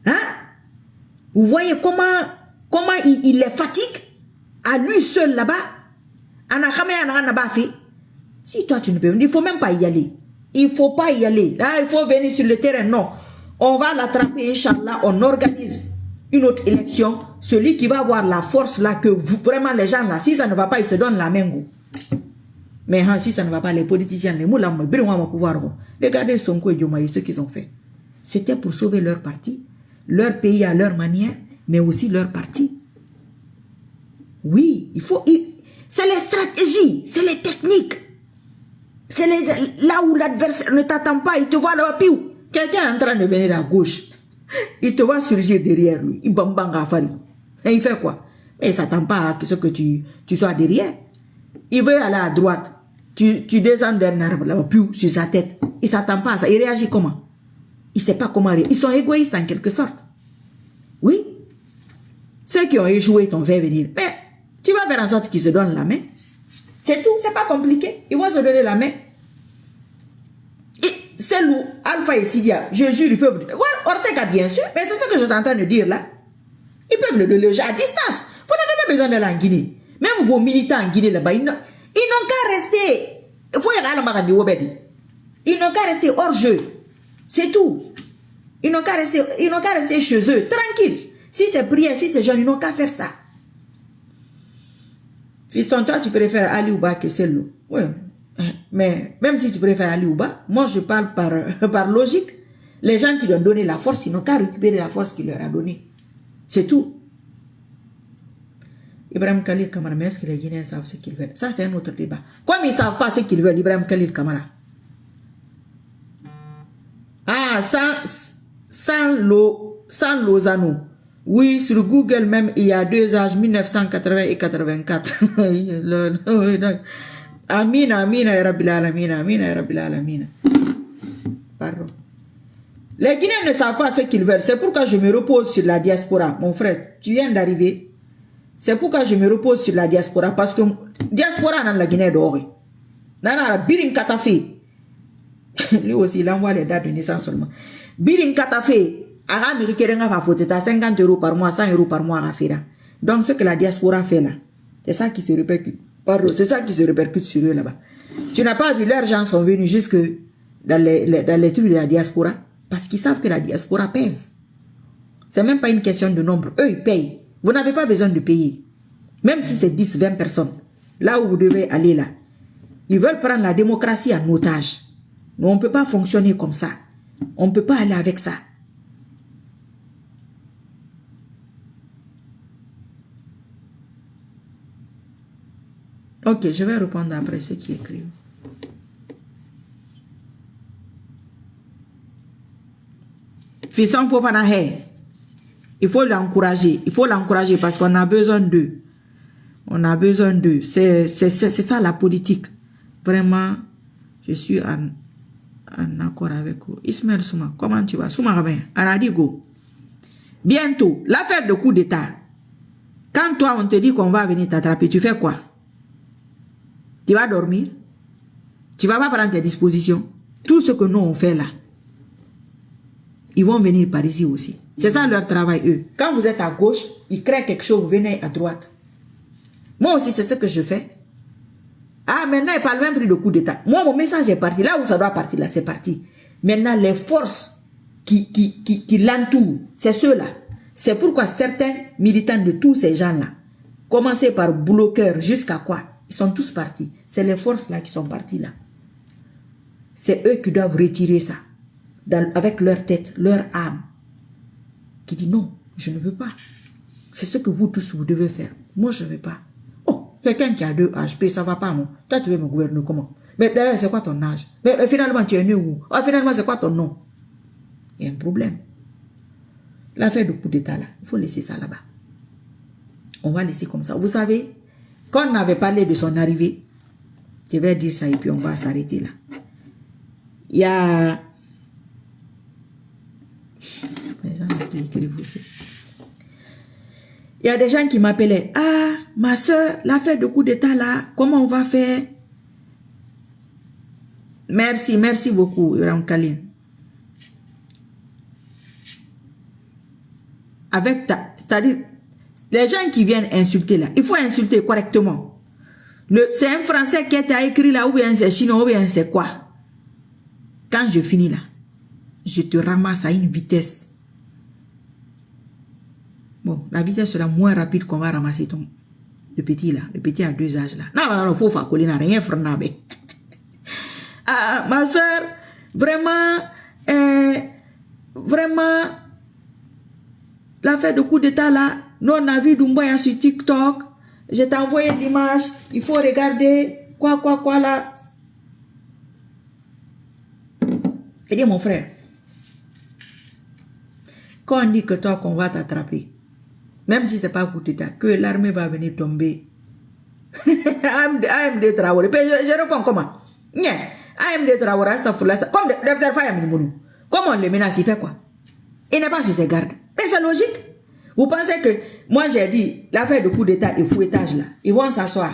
Hein? Vous voyez comment il les fatigue? À lui seul là-bas, Si toi tu ne peux, il ne faut même pas y aller. Il ne faut pas y aller. Là, il faut venir sur le terrain. Non. On va l'attraper, Inch'Allah. On organise une autre élection. Celui qui va avoir la force là, que vraiment les gens là, si ça ne va pas, ils se donnent la main. Mais hein, si ça ne va pas, les politiciens, les moulins, pouvoir. Regardez Sonko et Diomaye, ce qu'ils ont fait. C'était pour sauver leur parti, leur pays à leur manière, mais aussi leur parti. Oui, il faut... C'est les stratégies, c'est les techniques. C'est là où l'adversaire ne t'attend pas, il te voit là-bas, piou. Quelqu'un est en train de venir à gauche. Il te voit surgir derrière lui. Il bambanga fari. Et il fait quoi? Mais il ne s'attend pas à ce que tu sois derrière. Il veut aller à droite. Tu descends d'un arbre là-bas, piou, sur sa tête. Il ne s'attend pas à ça. Il réagit comment? Il ne sait pas comment réagir. Ils sont égoïstes en quelque sorte. Oui. Ceux qui ont échoué t'ont fait venir. Mais tu vas faire en sorte qu'ils se donnent la main. C'est tout, c'est pas compliqué. Ils vont se donner la main. Et celle où Alpha et Sidia, je jure, ils peuvent... Ouais, Ortega, bien sûr, mais c'est ce que je suis en train de dire là. Ils peuvent le donner à distance. Vous n'avez pas besoin d'aller en Guinée. Même vos militants en Guinée là-bas, ils n'ont qu'à rester... Ils n'ont qu'à rester hors jeu. C'est tout. Ils n'ont qu'à rester chez eux, tranquilles. Si c'est prière, si c'est jeune, ils n'ont qu'à faire ça. Fiston, toi, tu préfères Ali Ouba que celle-là. Oui. Mais même si tu préfères Ali Ouba, moi, je parle par logique. Les gens qui lui ont donné la force, ils n'ont qu'à récupérer la force qu'il leur a donnée. C'est tout. Ibrahim Khalil Kamara, mais est-ce que les Guinéens savent ce qu'ils veulent? Ça, c'est un autre débat. Comme ils ne savent pas ce qu'ils veulent, Ibrahim Khalil Kamara. Ah, sans Lozano. Oui, sur Google même, il y a 2 âges, 1980 et 84. Amina, Amina, ya Rabbil Alamina, Amina, ya Rabbil Alamina. Pardon. Les Guinéens ne savent pas ce qu'ils veulent. C'est pourquoi je me repose sur la diaspora. Mon frère, tu viens d'arriver. C'est pourquoi je me repose sur la diaspora. Parce que diaspora dans la Guinée d'or. Dans la Birin Katafe. Lui aussi, il envoie les dates de naissance seulement. Birin Katafe. À américain, il faut 50 € par mois, 100 € par mois à faire. Donc, ce que la diaspora fait là, c'est ça qui se répercute. Pardon, c'est ça qui se répercute sur eux là-bas. Tu n'as pas vu, leurs gens sont venus jusque dans les trucs de la diaspora parce qu'ils savent que la diaspora pèse. C'est même pas une question de nombre. Eux, ils payent. Vous n'avez pas besoin de payer. Même si c'est 10, 20 personnes. Là où vous devez aller là. Ils veulent prendre la démocratie en otage. Mais on ne peut pas fonctionner comme ça. On ne peut pas aller avec ça. Ok, je vais répondre après ce qui écrivent. Fisson Fofana, il faut l'encourager. Il faut l'encourager parce qu'on a besoin d'eux. On a besoin d'eux. C'est ça la politique. Vraiment, je suis en accord avec vous. Ismaël Souma, comment tu vas? Souma Rabin, Anadigo. Bientôt, l'affaire de coup d'État. Quand toi, on te dit qu'on va venir t'attraper, tu fais quoi? Tu vas dormir? Tu vas pas prendre tes dispositions? Tout ce que nous on fait là, ils vont venir par ici aussi. C'est ça leur travail, eux. Quand vous êtes à gauche, ils créent quelque chose, vous venez à droite. Moi aussi, c'est ce que je fais. Ah, maintenant, ils parlent même plus de coup d'État. Moi, mon message est parti. Là où ça doit partir, là, c'est parti. Maintenant, les forces qui l'entourent, c'est ceux-là. C'est pourquoi certains militants de tous ces gens-là, commencez par bloqueur jusqu'à quoi? Ils sont tous partis. C'est les forces là qui sont parties là. C'est eux qui doivent retirer ça. Avec leur tête, leur âme. Qui dit non, je ne veux pas. C'est ce que vous tous vous devez faire. Moi je ne veux pas. Oh, quelqu'un qui a 2 HP, ça ne va pas moi. Toi tu veux me gouverner comment? Mais d'ailleurs c'est quoi ton âge? Mais finalement tu es né où? Oh, finalement c'est quoi ton nom? Il y a un problème. L'affaire de coup d'État là, il faut laisser ça là-bas. On va laisser comme ça. Vous savez, quand on avait parlé de son arrivée, je vais dire ça et puis on va s'arrêter là. Il y a... Les gens qui écrivent aussi. Il y a des gens qui m'appelaient. Ah, ma soeur, l'affaire de coup d'État là, comment on va faire? Merci, merci beaucoup, Iram Kaline. Avec ta... C'est-à-dire, les gens qui viennent insulter là, il faut insulter correctement. C'est un Français qui t'a écrit là, ou bien c'est chinois, ou bien c'est quoi. Quand je finis là, je te ramasse à une vitesse. Bon, la vitesse sera moins rapide qu'on va ramasser le petit là. Le petit a 2 âges là. Non, il faut faire coller, rien faire. Ah, ma soeur, vraiment, l'affaire de coup d'état là, nous on a vu Doumbouya sur TikTok. Je t'ai envoyé l'image, il faut regarder, quoi là. Et dit mon frère, quand on dit que toi qu'on va t'attraper, même si c'est pas coup d'état, que l'armée va venir tomber. AMD Traoré, je réponds comment? AMD Traoré, comme Dr Faya Minimonou. Comment on le menace, il fait quoi? Il n'est pas sur ses gardes. Mais c'est logique. Vous pensez que, moi j'ai dit, l'affaire de coup d'état et fouettage là, ils vont s'asseoir.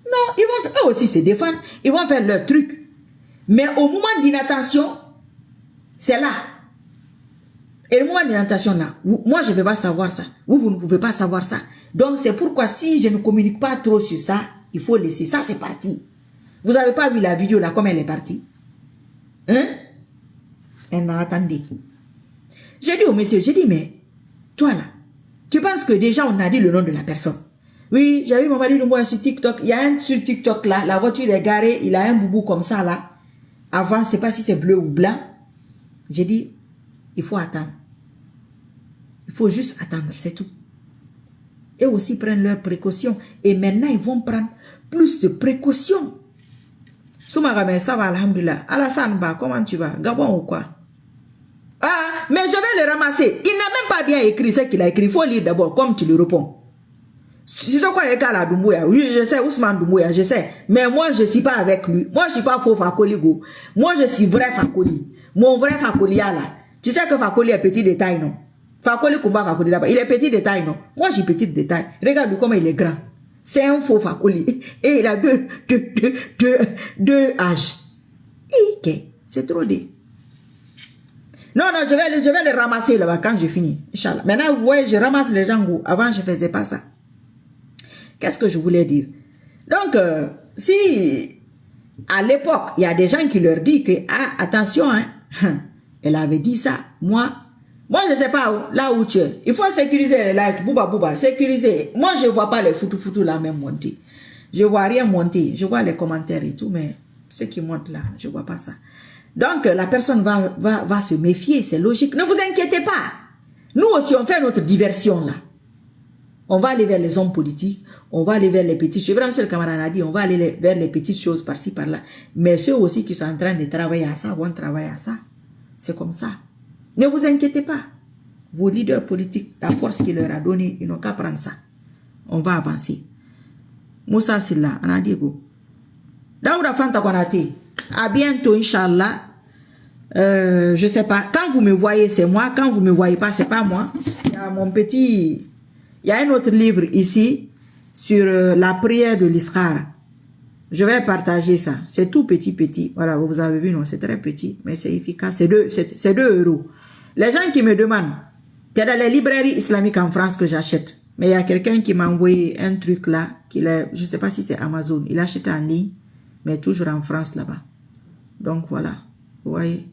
Non, ils vont eux aussi se défendre, ils vont faire leur truc. Mais au moment d'inattention, c'est là. Et le moment d'inattention là, moi je ne vais pas savoir ça. Vous ne pouvez pas savoir ça. Donc c'est pourquoi si je ne communique pas trop sur ça, il faut laisser. Ça c'est parti. Vous n'avez pas vu la vidéo là, comme elle est partie? Hein? Elle a attendu. J'ai dit au monsieur, j'ai dit, mais toi là, tu penses que déjà on a dit le nom de la personne? Oui, j'ai vu mon mari de moi sur TikTok. Il y a un sur TikTok là, la voiture est garée, il a un boubou comme ça là. Avant, je ne sais pas si c'est bleu ou blanc. J'ai dit, il faut attendre. Il faut juste attendre, c'est tout. Et aussi prendre leurs précautions. Et maintenant, ils vont prendre plus de précautions. Soumarame, ça va, alhamdulillah. Alassane Ba, comment tu vas? Gabon ou quoi? Ah, mais je vais le ramasser. Il n'a même pas bien écrit ce qu'il a écrit. Il faut lire d'abord, comme tu le réponds. C'est quoi il y a Doumbouya? Oui, je sais, Ousmane Doumbouya, je sais. Mais moi, je ne suis pas avec lui. Moi, je ne suis pas faux Fakoli Go. Moi, je suis vrai Fakoli. Mon vrai Fakoli là. Tu sais que Fakoli est petit détail, non? Fakoli Kumba Fakoli là-bas. Il est petit détail, non? Moi, j'ai petit détail. Regarde comment il est grand. C'est un faux Fakoli. Et il a deux âges. Ok, c'est trop dit. Non, je vais le ramasser là-bas quand je finis. Inch'Allah. Maintenant, vous voyez, je ramasse les gens. Avant, je ne faisais pas ça. Qu'est-ce que je voulais dire? Donc, si à l'époque, il y a des gens qui leur disent que, ah, attention, hein, elle avait dit ça, moi je ne sais pas là où tu es. Il faut sécuriser les lives, bouba, sécuriser. Moi, je ne vois pas les foutou là même monter. Je ne vois rien monter. Je vois les commentaires et tout, mais ce qui monte là, je ne vois pas ça. Donc, la personne va se méfier, c'est logique. Ne vous inquiétez pas. Nous aussi, on fait notre diversion là. On va aller vers les hommes politiques, on va aller vers les petites choses. Vraiment, le camarade a dit, on va aller vers les petites choses par-ci, par-là. Mais ceux aussi qui sont en train de travailler à ça, vont travailler à ça. C'est comme ça. Ne vous inquiétez pas. Vos leaders politiques, la force qu'il leur a donnée, ils n'ont qu'à prendre ça. On va avancer. Moussa Silla, Anadiego. Daouda Fanta Konate. À bientôt, Inch'Allah. Je sais pas. Quand vous me voyez, c'est moi. Quand vous me voyez pas, c'est pas moi. Il y a mon petit... Il y a un autre livre ici sur la prière de l'Iskhar. Je vais partager ça. C'est tout petit. Voilà, vous avez vu, non, c'est très petit, mais c'est efficace. C'est 2 €. Les gens qui me demandent, c'est dans les librairies islamiques en France que j'achète. Mais il y a quelqu'un qui m'a envoyé un truc là, je ne sais pas si c'est Amazon. Il achète en ligne, mais toujours en France là-bas. Donc voilà, vous voyez,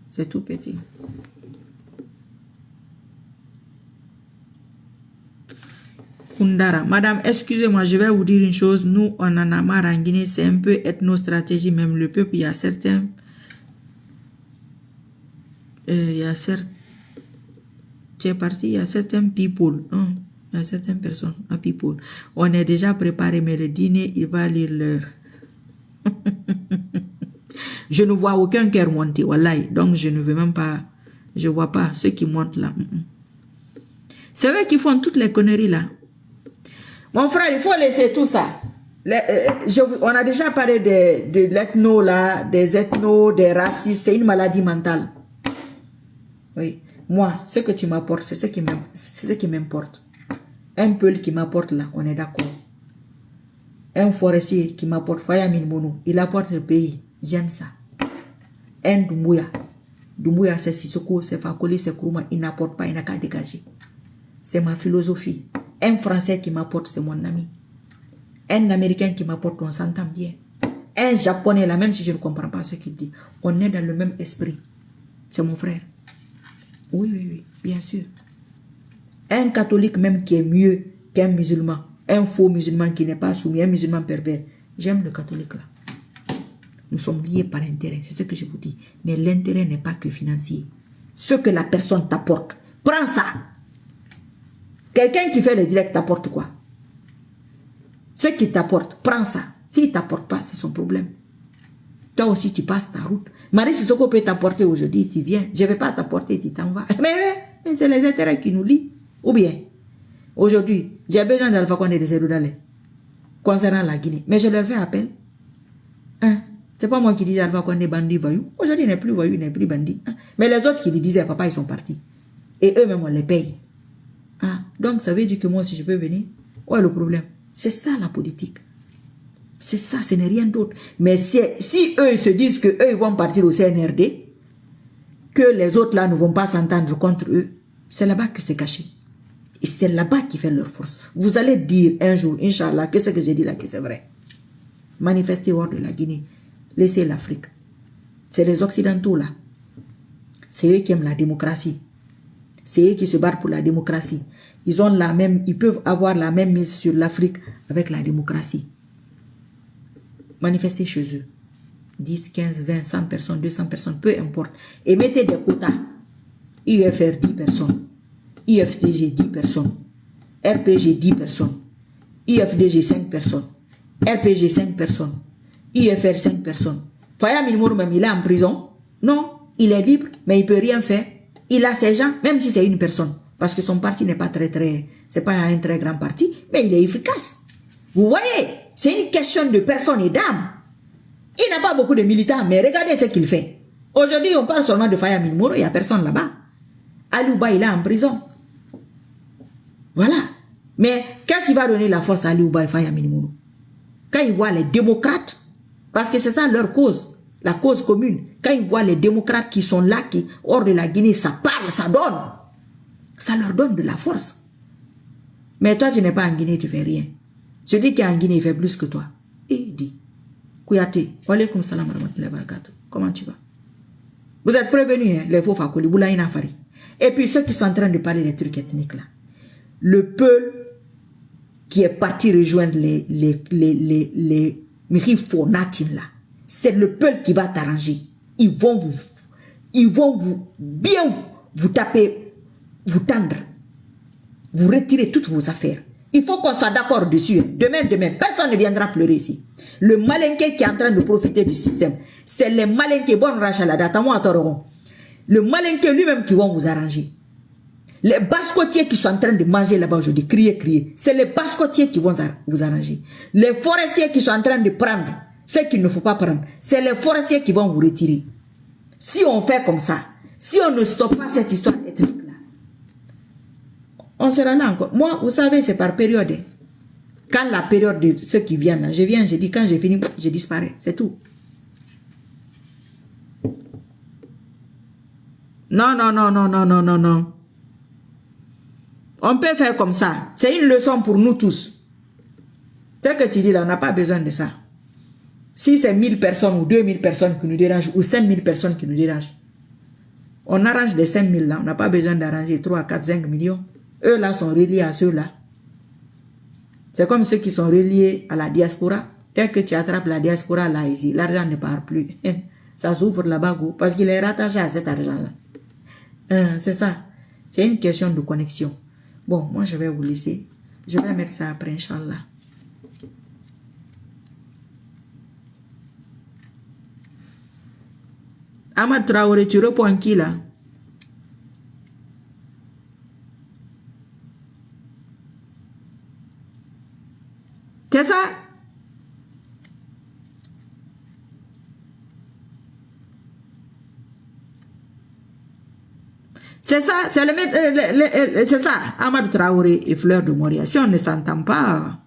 c'est tout petit. Kundara. Madame, excusez-moi, je vais vous dire une chose. Nous, on en a marre en Guinée. C'est un peu ethno-stratégie. Même le peuple, il y a certains... il y a certains people. Hein? Il y a certaines personnes à people. On est déjà préparé, mais le dîner, il va lire l'heure. Je ne vois aucun cœur monter. Wallahi. Donc, je ne veux même pas... Je ne vois pas ceux qui montent là. C'est eux qui font toutes les conneries là. Mon frère, il faut laisser tout ça. On a déjà parlé de l'ethno là, des ethnos, des racistes. C'est une maladie mentale. Oui. Moi, ce que tu m'apportes, c'est ce qui m'importe. Un peul qui m'apporte là, on est d'accord. Un forestier qui m'apporte Faya Minimonou, il apporte le pays. J'aime ça. Un Doumbouya. Doumbouya, c'est Sissoko, c'est Fakoli, c'est Kourouma. Il n'apporte pas, il n'a qu'à dégager. C'est ma philosophie. Un Français qui m'apporte, c'est mon ami. Un Américain qui m'apporte, on s'entend bien. Un Japonais, là, même si je ne comprends pas ce qu'il dit, on est dans le même esprit. C'est mon frère. Oui, oui, oui, bien sûr. Un catholique même qui est mieux qu'un musulman, un faux musulman qui n'est pas soumis, un musulman pervers. J'aime le catholique là. Nous sommes liés par intérêt, c'est ce que je vous dis. Mais l'intérêt n'est pas que financier. Ce que la personne t'apporte, prends ça. Quelqu'un qui fait le direct t'apporte quoi? Ce qui t'apporte, prends ça. S'il ne t'apporte pas, c'est son problème. Toi aussi, tu passes ta route. Marie Sissoko peut t'apporter aujourd'hui, tu viens. Je ne vais pas t'apporter, tu t'en vas. Mais c'est les intérêts qui nous lient. Ou bien, aujourd'hui, j'ai besoin d'Alpha Condé de Seroudalé concernant la Guinée. Mais je leur fais appel. Hein? C'est pas moi qui dis Alpha Condé bandit voyou. Aujourd'hui, il n'est plus voyou, il n'est plus bandit. Hein? Mais les autres qui lui disaient, papa, ils sont partis. Et eux-mêmes, on les paye. Ah, donc, ça veut dire que moi, si je peux venir, où est le problème? C'est ça la politique. C'est ça, ce n'est rien d'autre. Mais si eux se disent que eux vont partir au CNRD, que les autres là ne vont pas s'entendre contre eux, c'est là-bas que c'est caché. Et c'est là-bas qui fait leur force. Vous allez dire un jour, Inch'Allah, que ce que j'ai dit là, que c'est vrai. Manifestez hors de la Guinée. Laissez l'Afrique. C'est les Occidentaux là. C'est eux qui aiment la démocratie. C'est eux qui se battent pour la démocratie. Ils peuvent avoir la même mise sur l'Afrique avec la démocratie. Manifestez chez eux. 10, 15, 20, 100 personnes, 200 personnes, peu importe. Et mettez des quotas. IFR 10 personnes. IFDG 10 personnes. RPG 10 personnes. IFDG 5 personnes. RPG 5 personnes. IFR 5 personnes. Faya Milmourou même, il est en prison. Non, il est libre, mais il ne peut rien faire. Il a ses gens, même si c'est une personne. Parce que son parti n'est pas c'est pas un très grand parti, mais il est efficace. Vous voyez, c'est une question de personne et d'âme. Il n'a pas beaucoup de militants, mais regardez ce qu'il fait. Aujourd'hui, on parle seulement de Faya Milmourou, il n'y a personne là-bas. Aliouba, il est en prison. Voilà. Mais qu'est-ce qui va donner la force à Aliouba et Faya Milmourou? Quand ils voient les démocrates, parce que c'est ça leur cause, la cause commune. Quand ils voient les démocrates qui sont là, qui hors de la Guinée, ça parle, ça donne. Ça leur donne de la force. Mais toi, tu n'es pas en Guinée, tu ne fais rien. Celui qui est en Guinée, il fait plus que toi. Et il dit, Kouyaté, walaikum salam wa rahmatullahi wa barakatuh. Comment tu vas? Vous êtes prévenus, hein, les faux Fakoli, Boulaïna Fari. Et puis ceux qui sont en train de parler des trucs ethniques là. Le peuple qui est parti rejoindre les Mirifonatin là. C'est le peuple qui va t'arranger. Ils vont vous taper, vous tendre. Vous retirer toutes vos affaires. Il faut qu'on soit d'accord dessus. Demain, personne ne viendra pleurer ici. Le malinqué qui est en train de profiter du système, c'est les malinqués, bon rachalada, le malinqué lui-même qui vont vous arranger. Les bascotiers qui sont en train de manger là-bas aujourd'hui, crier, c'est les bascotiers qui vont vous arranger. Les forestiers qui sont en train de prendre ce qu'il ne faut pas prendre, c'est les forestiers qui vont vous retirer. Si on fait comme ça, si on ne stoppe pas cette histoire ethnique là, on sera là encore. Moi, vous savez, c'est par période. Quand la période de ceux qui viennent là, je viens, je dis, quand j'ai fini, je disparais. C'est tout. Non. On peut faire comme ça. C'est une leçon pour nous tous. Ce que tu dis là, on n'a pas besoin de ça. Si c'est 1000 personnes ou 2000 personnes qui nous dérangent, ou 5000 personnes qui nous dérangent, on arrange les 5000 là. On n'a pas besoin d'arranger 3, 4, 5 millions. Eux là sont reliés à ceux-là. C'est comme ceux qui sont reliés à la diaspora. Dès que tu attrapes la diaspora là ici, l'argent ne part plus. Ça s'ouvre là-bas parce qu'il est rattaché à cet argent-là. C'est ça. C'est une question de connexion. Bon, moi je vais vous laisser. Je vais mettre ça après, Inch'Allah. Ahmad Traoré, tu réponds qui là? C'est ça? C'est ça, c'est ça, Ahmad Traoré et Fleur de Moria. Si on ne s'entend pas,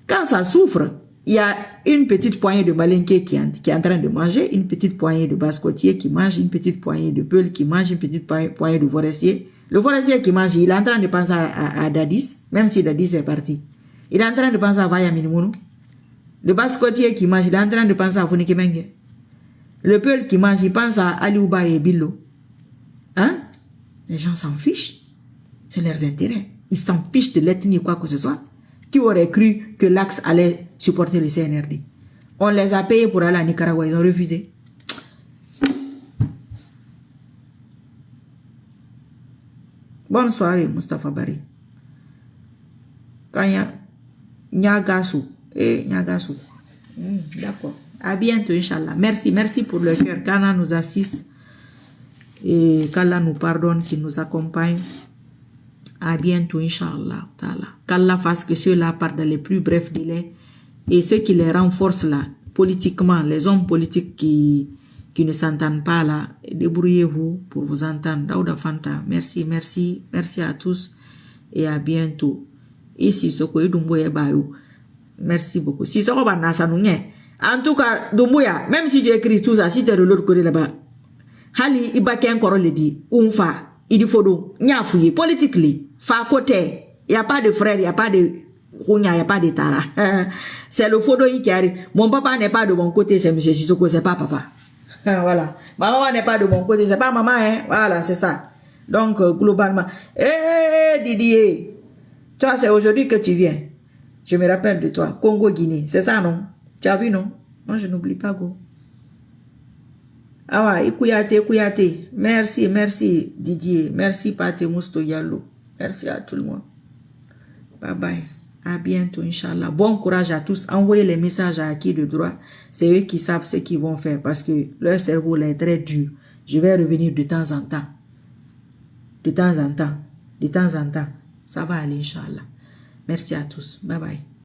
quand ça souffre, il y a une petite poignée de malinqués qui est en train de manger, une petite poignée de bascotiers qui mange, une petite poignée de peuls qui mange, une petite poignée de forestiers. Le forestier qui mange, il est en train de penser à Dadis, même si Dadis est parti. Il est en train de penser à Vaya Minimono. Le basse-côtier qui mange, il est en train de penser à Fonike Menge. Le Peul qui mange, il pense à Aliouba et Billo. Hein? Les gens s'en fichent. C'est leurs intérêts. Ils s'en fichent de l'ethnie ou quoi que ce soit. Qui aurait cru que l'Axe allait supporter le CNRD? On les a payés pour aller à Nicaragua, ils ont refusé. Bonne soirée, Mustafa Bari. Kanya Nyagasu. Nyagasu. D'accord. À bientôt, Inch'Allah. Merci, merci pour le cœur. Qu'Allah nous assiste et qu'Allah nous pardonne, qu'il nous accompagne. À bientôt, Inch'Allah. Qu'Allah fasse que ceux-là partent dans les plus brefs délais et ceux qui les renforcent là, politiquement, les hommes politiques qui ne s'entendent pas là, débrouillez-vous pour vous entendre. Daouda Fanta, merci, merci, merci à tous et à bientôt. Ici, Soko Dumboye Bayou. Merci beaucoup. Si Soko Banasa Nounye. En tout cas, Dumboya, même si j'ai écrit tout ça, si tu es de l'autre côté là-bas, Hali Ibake encore le dit, Umfa, il faut donc, Nyafouye, politiquement, fa côté, il n'y a pas de frère, il n'y a pas de Rounia, il n'y a pas de Tara. C'est le Fodo qui arrive. Mon papa n'est pas de mon côté, c'est M. Sissoko, c'est pas papa. Voilà. Ma maman n'est pas de mon côté, c'est pas maman, hein. Voilà, c'est ça. Donc, globalement. Didier, toi, c'est aujourd'hui que tu viens. Je me rappelle de toi. Congo-Guinée. C'est ça, non? Tu as vu, non? Moi, je n'oublie pas, go. Ah ouais, Kouyaté. Merci, merci, Didier. Merci, Pate Mousto Yallo. Merci à tout le monde. Bye bye. À bientôt, Inch'Allah. Bon courage à tous. Envoyez les messages à qui de droit. C'est eux qui savent ce qu'ils vont faire parce que leur cerveau là est très dur. Je vais revenir de temps en temps. De temps en temps. De temps en temps. Ça va aller, Inch'Allah. Merci à tous. Bye bye.